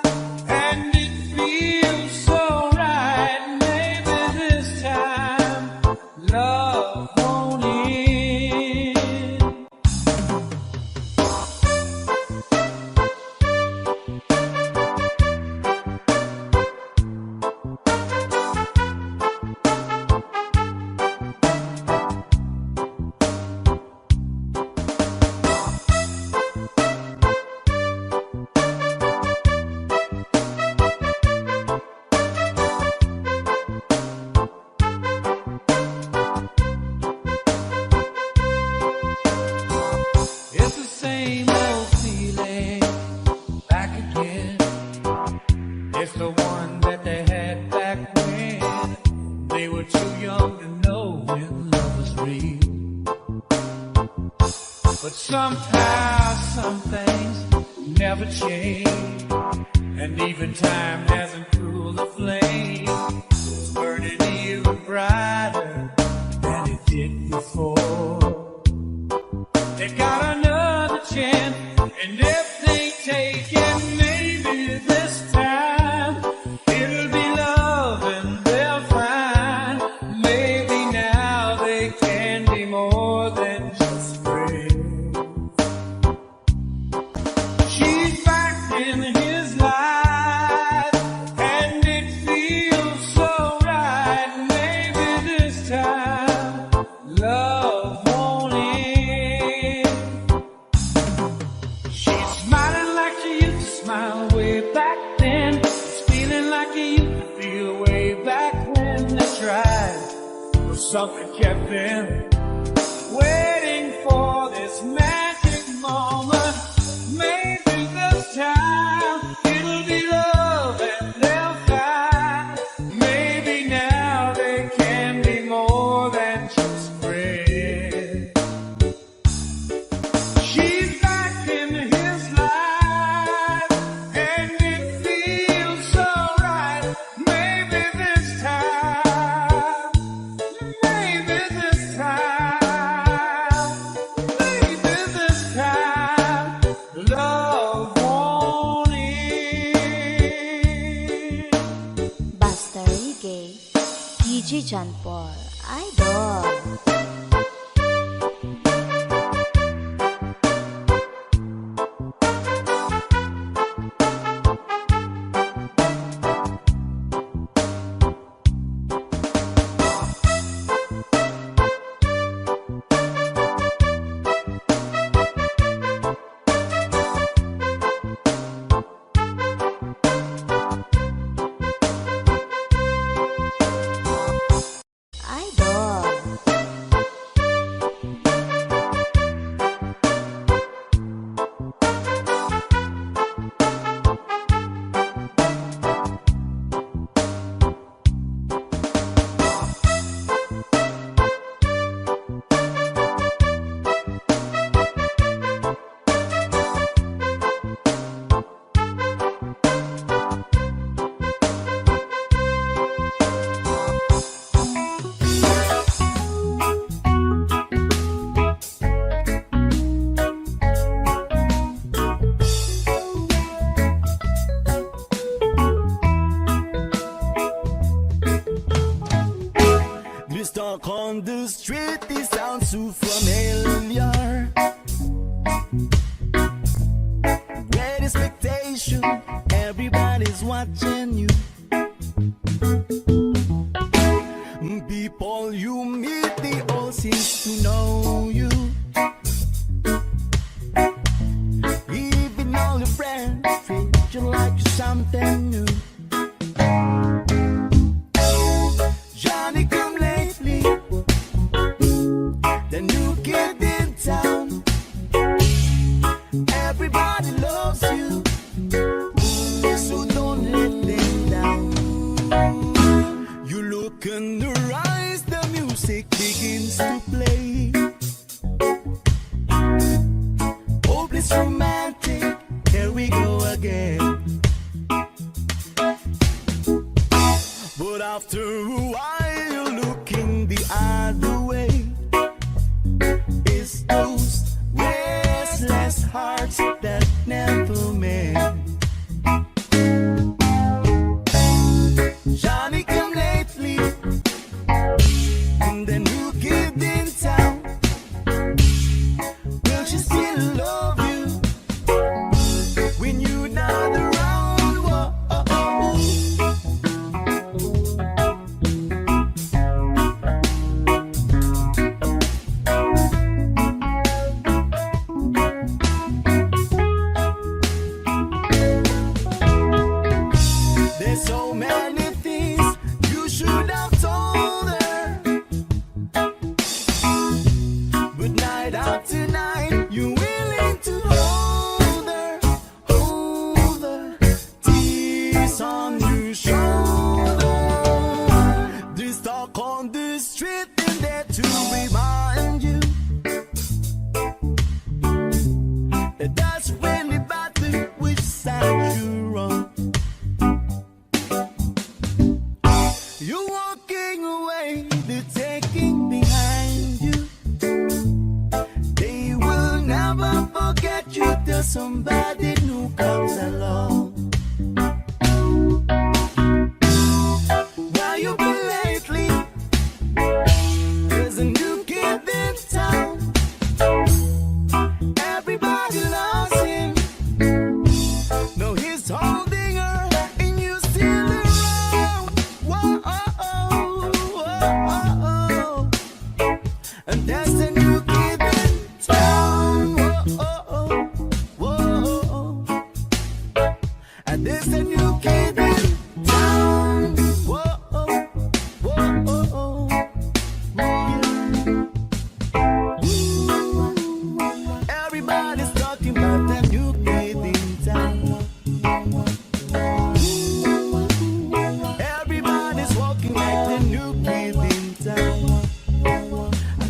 I: and it feels so right. Maybe this time love won't end. It's the same old feeling back again. It's the one that they had back when they were too young to know when love was real. But somehow some things never change, and even time hasn't cooled the flame. It's burning even brighter than it did before. They got another chance, and if they take it, maybe this time it'll be love and they'll find. Maybe now they can be more than just friends. She's back in his life, and it feels so right. Maybe this time love won't end. She's smiling like she used to smile way back then. It's feeling like he used to feel way back when they tried. But something kept them waiting for this magic moment. Maybe this time it'll be love and they'll find. Maybe now they can be more than just friends. She's back in his life, and it feels so right. Maybe this time, maybe this time, maybe this time, love won't end.
J: Basta Reggae, DJ John Paul, Idol.
H: This talk on the street, it sounds so familiar. Great expectation, everybody's watching you. People you meet, they all seem to know you. Even all your friends treat you like you're something new. Johnny come lately, the new kid in town. Can the rise, the music begins to play. Hopeless romantic, here we go again. But after a while, looking the other way, it's those restless hearts that never met. Johnny come lately, and the new kid in town. Will she still love you when you're not around? Whoa, oh, oh. There's so many things you should have told her, but night after night you're willing to hold her, tears on your shoulder. This talk on the street and there to remind you that that's really bad to which side you're on. You're walking away, they're taking behind you. They will never forget you till somebody new comes along. Where you been lately? There's a new kid in town. Everybody loves him. No, he's holding her and you still around. Whoa, oh, oh, oh, oh. And there's a new kid in town. Whoa, oh, oh, whoa. And there's a new kid in town. Whoa, whoa, oh, yeah. Everybody's talking about the new kid in town. Everybody's walking like the new kid in town.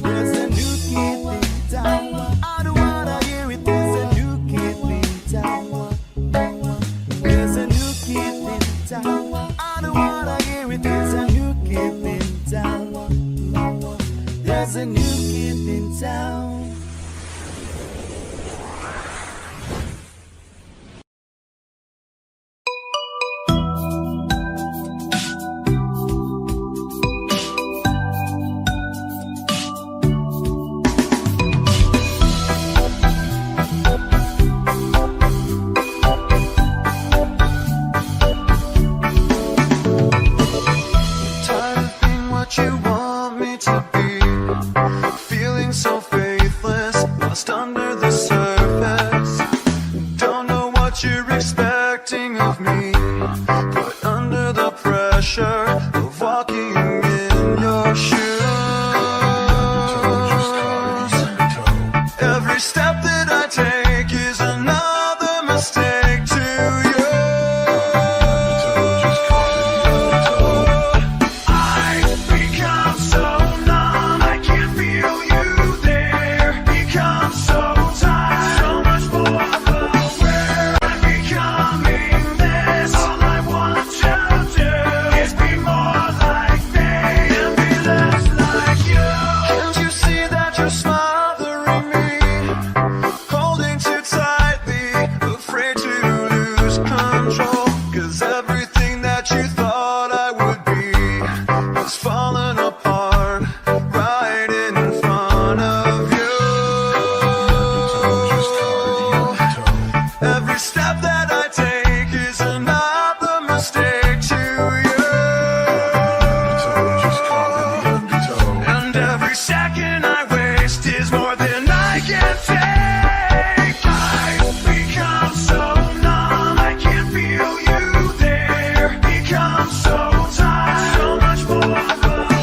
H: There's a new kid in town. I don't wanna hear it. There's a new kid in town. There's a new kid in town. I don't wanna hear it. There's a new kid in town. There's a new kid in town.
B: Tired of being what you want me to be, feeling so faithless, lost under the surface. Don't know what you're expecting of me, but under the pressure of walking in your shoes, every step that I take is another mistake to you. I've become so numb, I can't feel you there. Become so tired, so much more aware. I'm becoming this. All I want to do is be more like me and be less like you. Can't you see that you're smothering me, holding too tightly, afraid to lose control? 'Cause everything that you thought I would be has fallen apart right in front of you. Every step that I take is another mistake to you. And every second I waste is more than I can take. I've become so numb, I can't feel you there. Become so tired, so much more aware.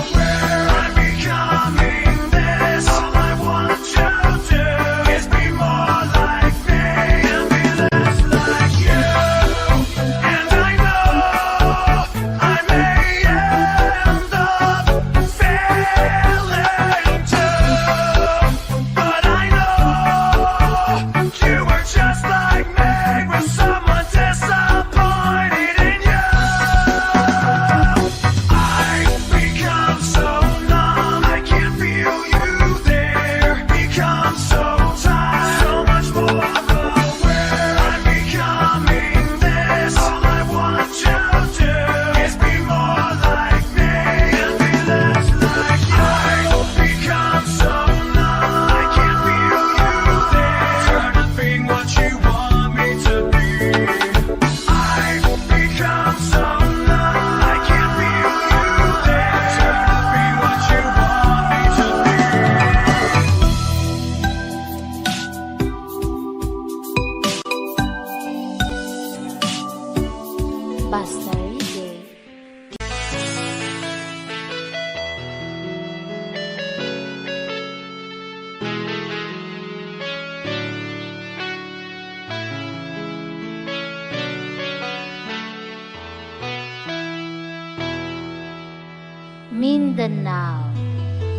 J: Mindanao.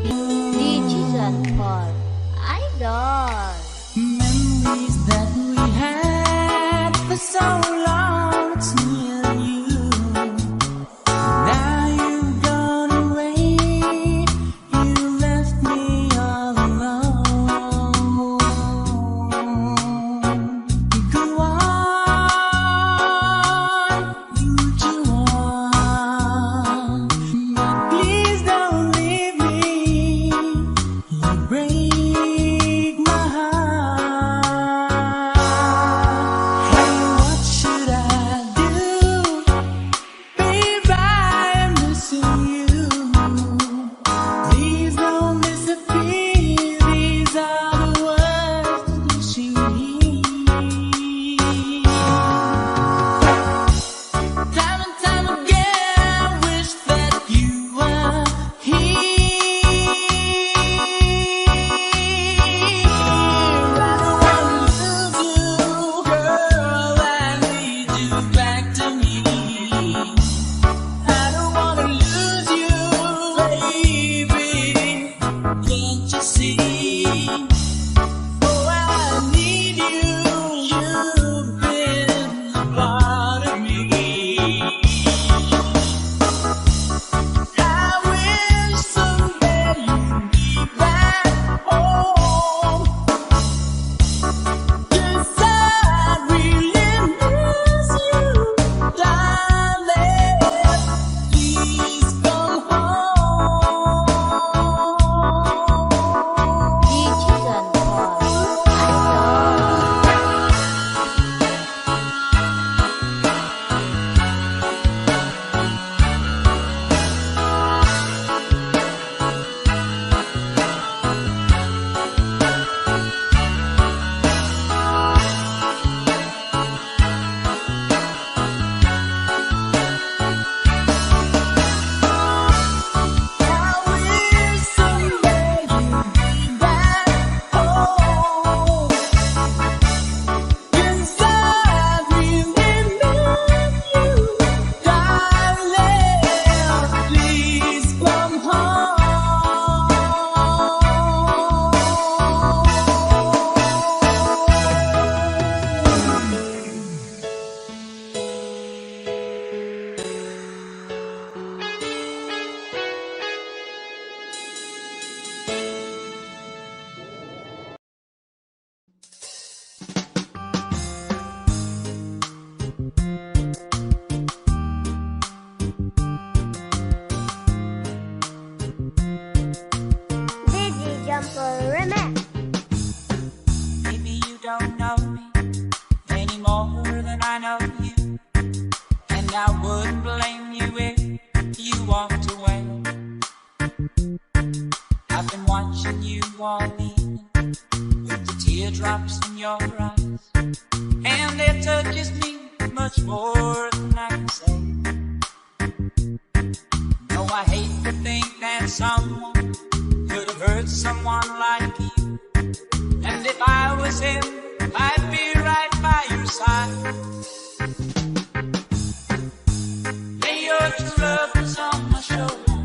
J: DJ John Paul, Idol.
K: Memories that we had for so long, it's me and you. Now you've gone away, you left me all alone. Go on, you do on, but please don't leave me. You break my heart. Hey, what should I do? Babe, I'm missing you. Please don't disappear. These are the words you should hear. Time and time again, I wish that you were here. I don't wanna lose you, girl. I need you back to me. I don't wanna lose you, baby. Can't you see? Oh, I need you. You've been a part of me. I wish someday you'd be back home. 'Cause I really miss you, darling. Please come home.
J: DJ John Paul,
K: I wish someday you'd be back home. 'Cause I really miss you, darling. Please come home.
L: DJ Jumper Remix.
K: Maybe you don't know me any more than I know you, and I wouldn't blame you if you walked away. I've been watching you all evening with the teardrops in your eyes, and it touches me much more than I can say. No, I hate to think that someone could have hurt someone like you. And if I was him, I'd be right by your side. Lay your true love on my shoulder,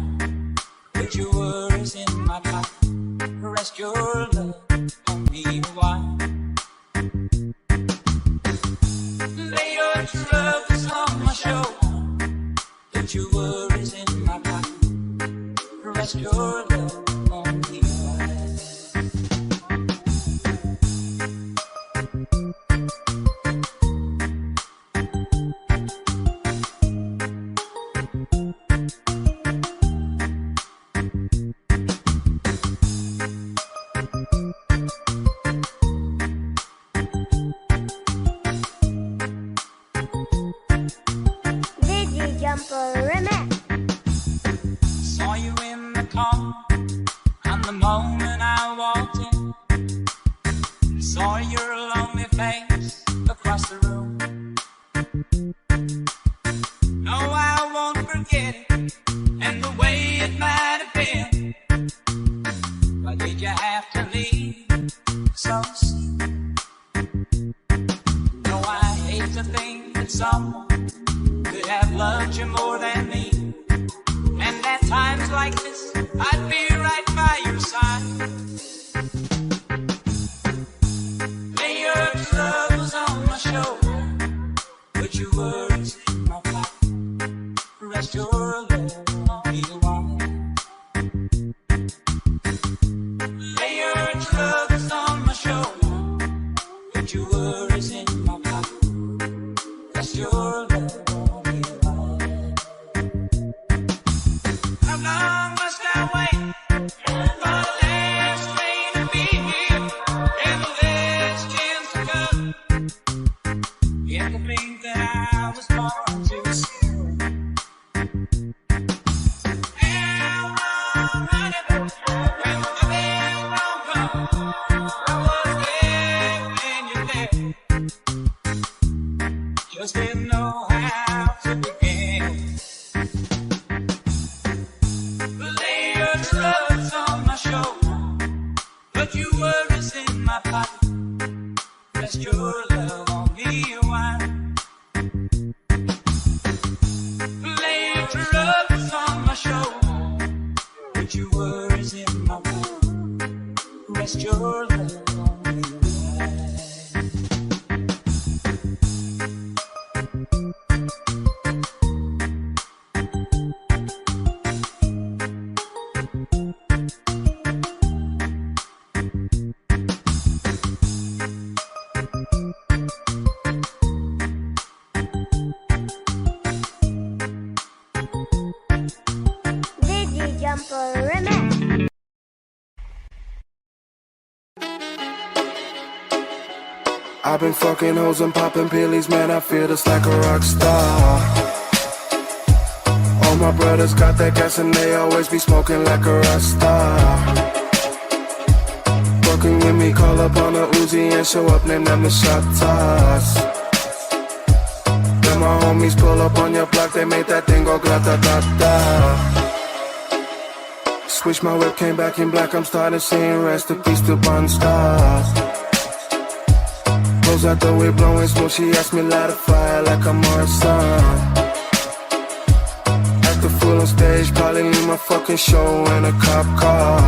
K: put your worries in my pocket, rest your love on me a while. Lay your true love on my shoulder, put your worries in my pocket, rest your love on me a while.
L: DJ Jumper Remix.
K: Saw you in the car, and the moment I walked in, saw your lonely face across the room. No, I won't forget it, and the way it might have been. Why did you have to leave so soon? No, I hate to think that someone could have loved you more than me, and at times like like this, I'd be right by your side. Lay your troubles on my shoulder, put your worries in my pocket, rest your love on me one. Lay your troubles on my shoulder, put your worries in my pocket, rest your love on me one. How long must I wait for the last train to be here and the last chance to come? Yet to think that I was born too soon. How long running when the big wrong come? I was there when you left, just didn't know how to begin. Lay your troubles on my shoulder, put your worries in my pocket, rest your love on me a while. Lay your troubles on my shoulder, put your worries in my pocket, rest your love on me a while.
L: Digi Jumper Remix.
M: I've been fucking hoes and popping pillies, man, I feel just like a rock star. All my brothers got that gas and they always be smoking like a rasta. Fucking with me, call up on a Uzi and show up, name them the shot toss. Then my homies pull up on your block, they make that thing go grata-ta-ta. Switch my whip, came back in black, I'm starting seeing rest in peace to Bond Stars. Rose out the way blowing smoke, she asked me light a fire like I'm Morrison. Act a fool on stage, probably leave my fucking show in a cop car.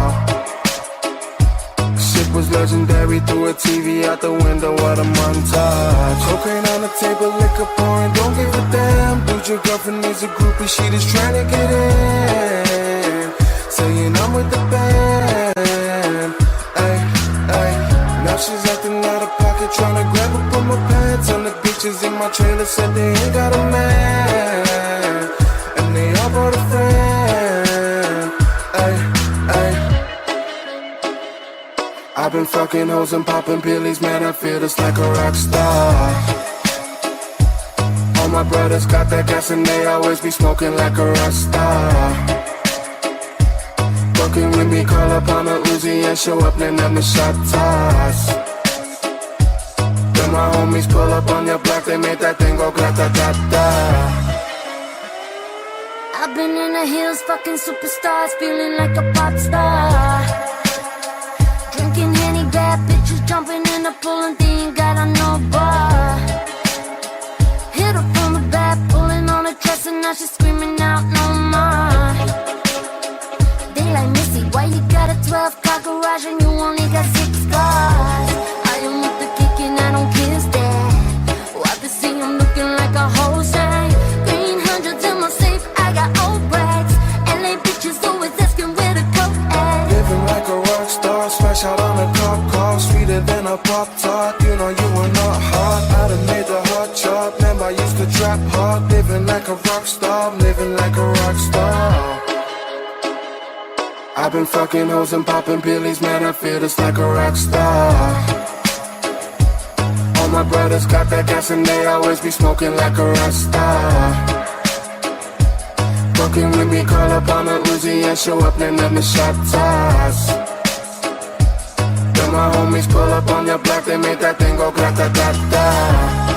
M: Shit was legendary, threw a TV out the window, what a montage. Cocaine on the table, liquor pouring, don't give a damn. Dude, your girlfriend needs a groupie, she just trying to get in. Saying I'm with the band, ay, ay. Now she's acting out of pocket, trying to grab up on my pants. And the bitches in my trailer said they ain't got a man, and they all brought a friend, ay, ay. I've been fucking hoes and popping pillies, man, I feel just like a rock star. All my brothers got that gas and they always be smoking like a rasta. Fucking with me, call up on a Uzi and show up, name them the shot toss. Then my homies pull up on your block, they make that thing go grata-ta-ta.
A: I've been in the hills, fucking superstars, feeling like a pop star. Drinking Henny, bad bitches jumping in the pool and they ain't got a no bar. Hit her from the back, pulling on her dress and now she's screaming out no more. They like Missy, why you got a 12-car garage and you only got 6 cars? I am with the kick and I don't kiss that. What they see, I'm looking like a whole shine. Green hundreds in my safe, I got old brags. LA bitches always asking where the coke at.
M: Living like a rock star, smash out on a cop car, sweeter than a Pop-Tart. You know you were not hot, I done made the hot chart. Remember I used to trap hard, living like a rock star, living like a rock star. I've been fucking hoes and popping pillies, man, I feel just like a rock star. All my brothers got that gas and they always be smoking like a rasta. Fucking with me, call up on a Uzi and show up, name them the shot toss. Then my homies pull up on your block, they make that thing go grata-ta-ta.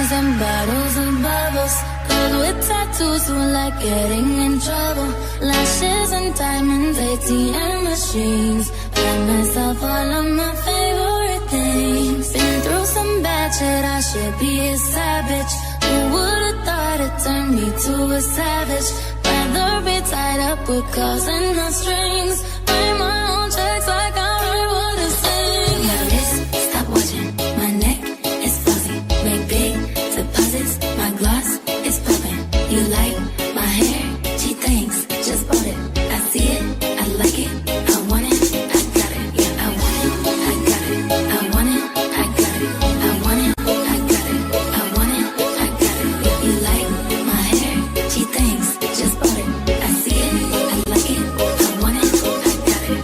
A: Tiffany's and bottles of bubbles. Girls with tattoos who like getting in trouble. Lashes and diamonds, ATM machines. Buy myself all of my favorite things. Been through some bad shit, I should be a savage. Who would've thought it turned me to a savage? Rather be tied up with calls and no strings. Write my own checks like I write what I sing. My wrist, stop watching. My neck is fuzzy. Make big deposits. My gloss is popping. You like my hair? She thinks, just bought it. I see it, I like it, I want it, I got it. Yeah, I want it, I got it. I want it, I got it. I want it, I got it. I want it, I got it. Yeah, you like my hair? She thinks, just bought it. I see it, I like it, I want it, I got it.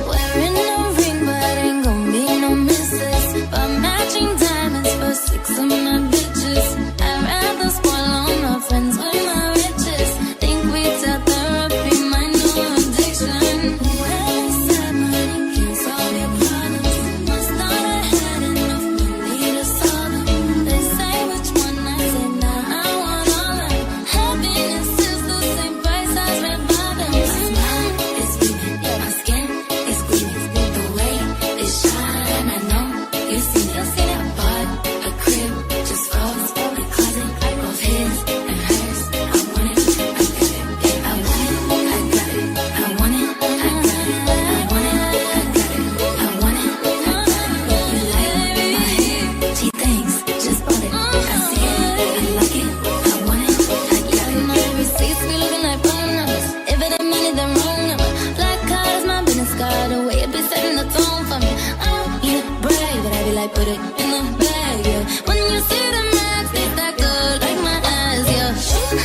A: Wearing no ring, but ain't gon' be no misses. But matching diamonds for 6 of my bitches. I'd rather spoil all my friends with my riches. Think we tell therapy my new addiction. Whoever said money can solve your problems must not have had enough money to solve them. They say which one, I say nah, I want all of them. Happiness is the same price as red bottoms. My smile is beaming, my skin is gleaming. The way it shine, I know you seen it. I bought a crib just for us, a closet of his and hers. I want it, I got it. Yeah, I want it, I got it. I want it, I got it. I want it, I got it. I want it, I got it. You like my hair? She thinks, just bought it. I see it, I like it. I want it, I got it. My receipts be looking like phone numbers. If it ain't money, then wrong number. Black card is my business card. The way it be setting the tone for me. I don't need a brag, but I be like, put it in the bag, yeah. When you see the max, they stack good like my eyes, yeah.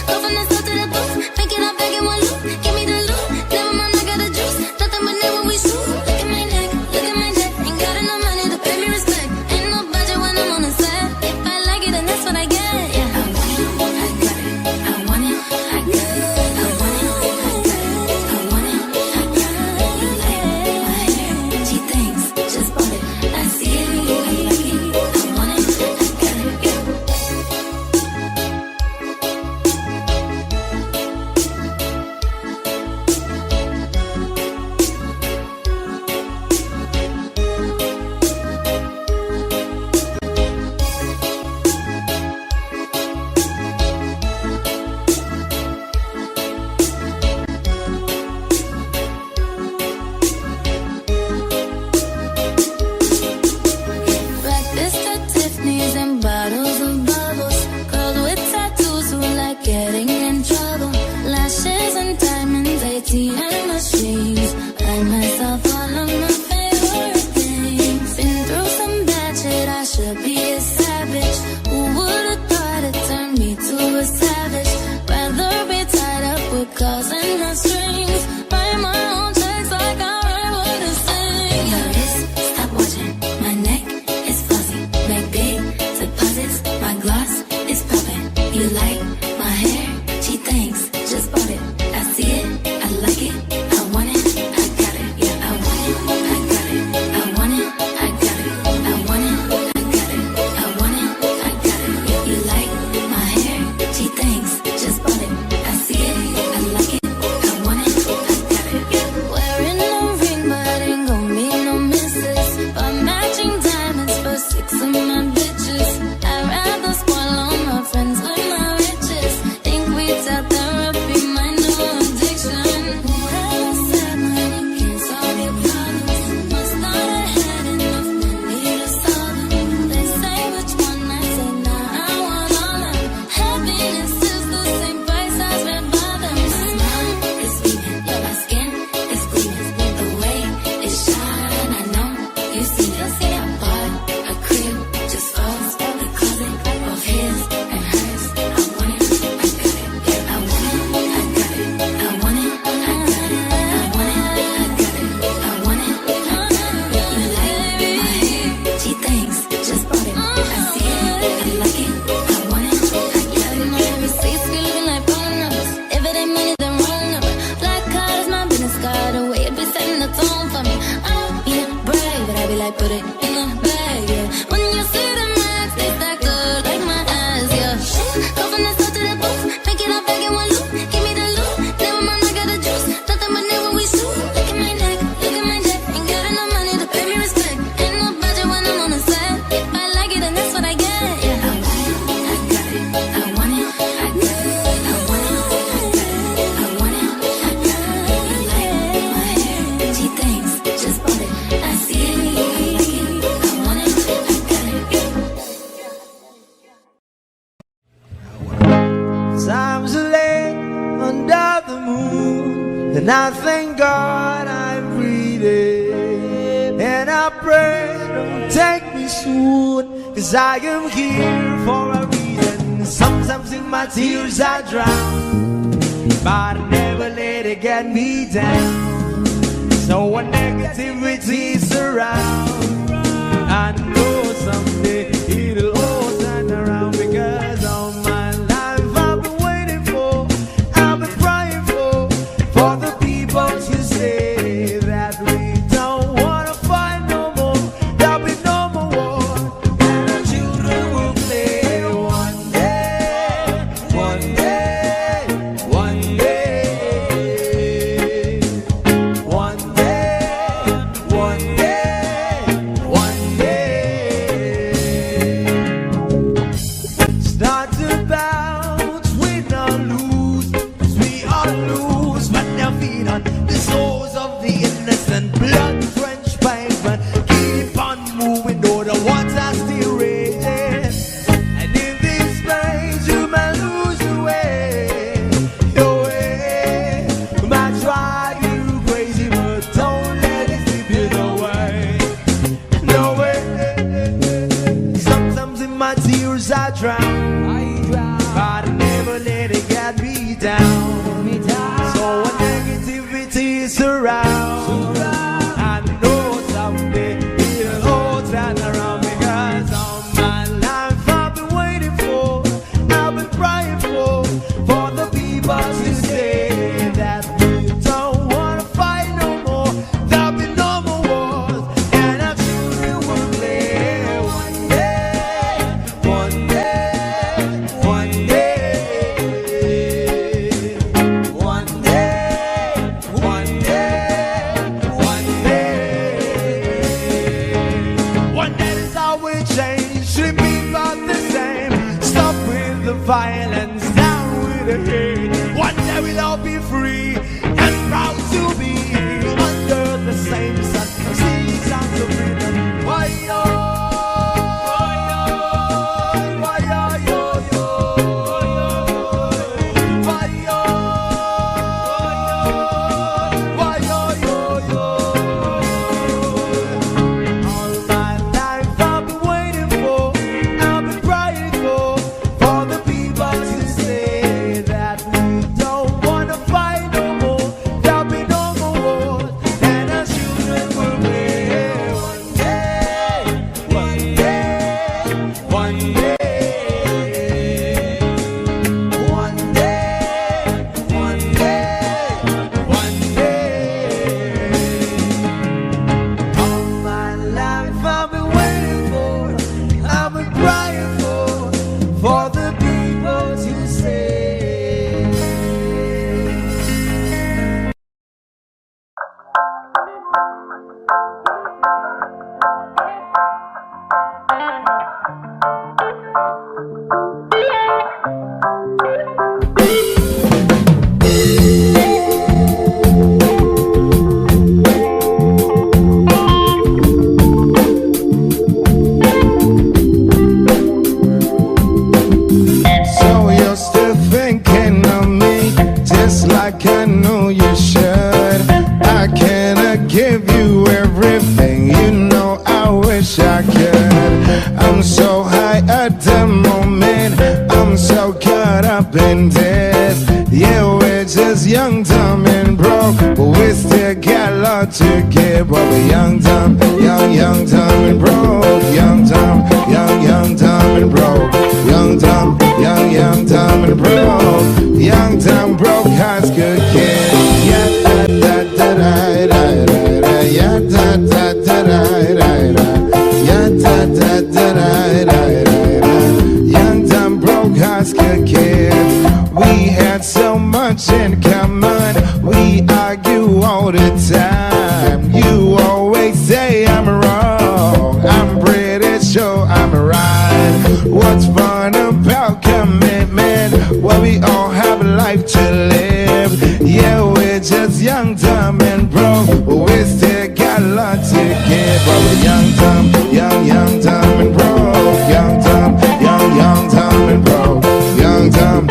A: Go from the south to the booth, make it up back in one loop. Give me the loot, never mind, I got the juice. Nothing but never we shoot. Look at my neck, look at my neck. Ain't got enough money to pay me respect. Ain't no budget when I'm on the set. If I like it, then that's what I get, yeah. I want it, I got it. I want it, I got it. I want it, I got it. I want it, I got it. You like my hair? She thinks, just bought it. I see it, I like it. I want it, I got it, yeah. Breakfast at Tiffany's and bottles of bubbles. Girls with tattoos who like getting in trouble. Lashes and diamonds, ATM machines. Buy myself all of my favorite things. Been through some bad shit, I should be a savage. Who would've thought it turned me to a savage? Rather be tied up with calls and no strings. Write my own checks like I write what I sing. My wrist, stop watching. My neck is fuzzy. Make big deposits. My gloss is popping. You like my hair? She thinks, just bought it. I see it, I like it. I want it, I got it. Yeah, I want it, I got it. I want it, I got it. I want it, I got it. I want it, I got it. Yeah, you like my hair? She thinks, just bought it. I see it, I like it. I want it, I got it. Yeah. Wearing no ring, but ain't gon' be no misses. But matching diamonds for 6 of my bitches. I'd rather spoil all my friends with my riches. Think we tell therapy my new addiction. Whoever said money can solve your problems must not have had enough money to solve them. They say which one, I say nah, I want all of them. Happiness is the same price as red bottoms. My smile is beaming, my skin is gleaming. The way it shine, I know you seen it. I bought a crib just for us, a closet of his and hers. I want it, I got it. Yeah, I want it, I got it. I want it, I got it. I want it, I got it. I want it, I got it. You like my hair? She thinks, just bought it. I see it, I like it. I want it, I got it. My receipts be looking like phone numbers. If it ain't money, then wrong number. Black card is my business card. The way it be setting the tone for me. I don't need a brag, but I be like, put it in the bag, yeah. When you see the max, they stack good like my eyes, yeah.
E: then I thank God I'm breathing. And I pray don't take me soon, 'cause I am here for a reason. Sometimes in my tears I drown, but I never let it get me down. So when negativity surrounds, I know someday it'll all turn around. Because all my life I've been waiting for, I've been praying for the people to say that we don't wanna fight no more. There'll be no more war, and our children will play one day, one day, one day, one day, one day, one day. Start to bounce, win or lose, 'cause we all lose, but now feed on the souls of the innocent. Blood-drenched pavement, keep on moving, though the water still raging. And in this place you may lose your way, your way. Might drive you crazy, but don't let it slip you away, no way. Sometimes in my tears I drown, but I never let it get me down. So when negativity surrounds, I know someday it'll all turn around. Because all my life I've been waiting for, I've been praying for the people to say that we don't wanna fight no more. There'll be no more wars, and our children will play one day, one day, one day, one day, one day, one day. One day is how we change, should be about the same. Stop with the violence, down with the hate. One day we'll all be free and proud to be under the same sun. Sing songs of freedom. Why yo, why yo, why yo, yo, yo, why yo, why yo, yo, yo. All my life I've been waiting for, I've been praying for the people to say that we don't wanna fight no more. There'll be no more wars, and our children will play one day, one day, one day, one day, one day, one day. All my life I've been waiting for, I've been crying for the people to say.
B: So you're still thinking of me, just like I know you should. I cannot give you everything, you know I wish I could. I'm so high at the moment, I'm so caught up in this. Yeah, we're just young, dumb and broke, but we still got a lot to give. But we're young, dumb, young, dumb and broke. Young, dumb, young, dumb and broke. Young, dumb, young, dumb and broke. Young, dumb, broke high school kid. Yeah, da da da da da da. Yeah, da da da da da da. Yeah, da da da da da da. Young, dumb, broke high school kids. We had so much in common. We argue all the time. You always say I'm wrong, I'm pretty sure I'm right. What's fun about commitment? Well, we all have a life to live. Yeah, we're just young, dumb and broke, but we still got a lot to give. But we're young, dumb, young, dumb and broke. Young, dumb, young, dumb and broke. Young, dumb,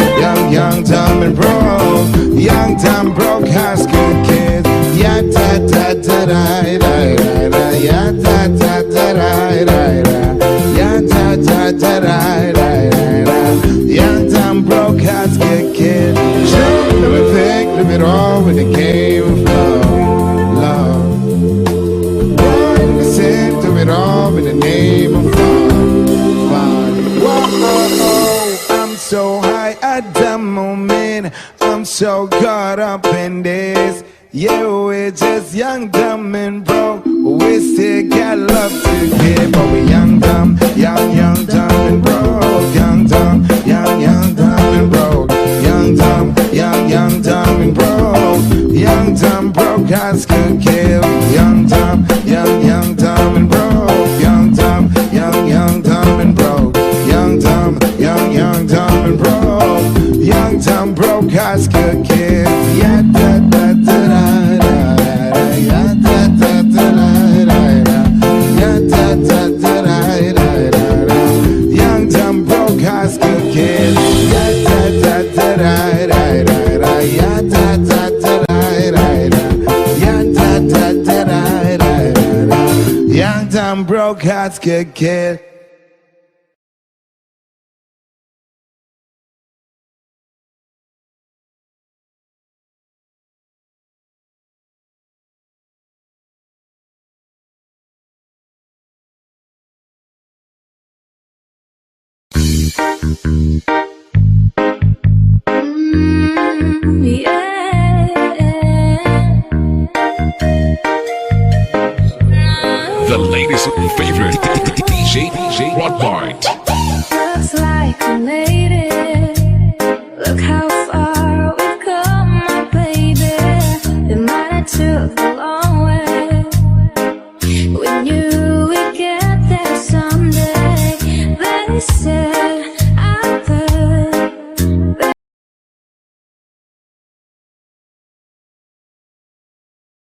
B: young, dumb and broke. Young, dumb, broke high school da da da, ya da da da da da da, ya da da da da da da. Young time broke hearts get killed. Show them everything, live it all with the game of love, love. One percent do it all in the name of fun, fun. Whoa, I'm so high at the moment. I'm so caught up in this. Yeah, we're just young, dumb, and broke. We still got love to give, but we young, dumb, young, dumb, and broke. Young, dumb, young, dumb, and broke. Young, dumb, young, dumb, and broke. Young, dumb, broke, hearts could kill. Young, dumb, young, dumb, and broke. Young, dumb, young, dumb, and broke. Young, dumb, young, dumb, and broke. Young, dumb, broke, hearts could kill. Yeah, da da da da da, yeah, da da da da da, yeah, da da da da da. Young, dumb, broke, hearts could kill. Yeah, da da da da da, yeah, da da da da da, yeah, da da da da da. Young, dumb, broke, hearts could kill.
C: The latest favorite DJ Rodbart.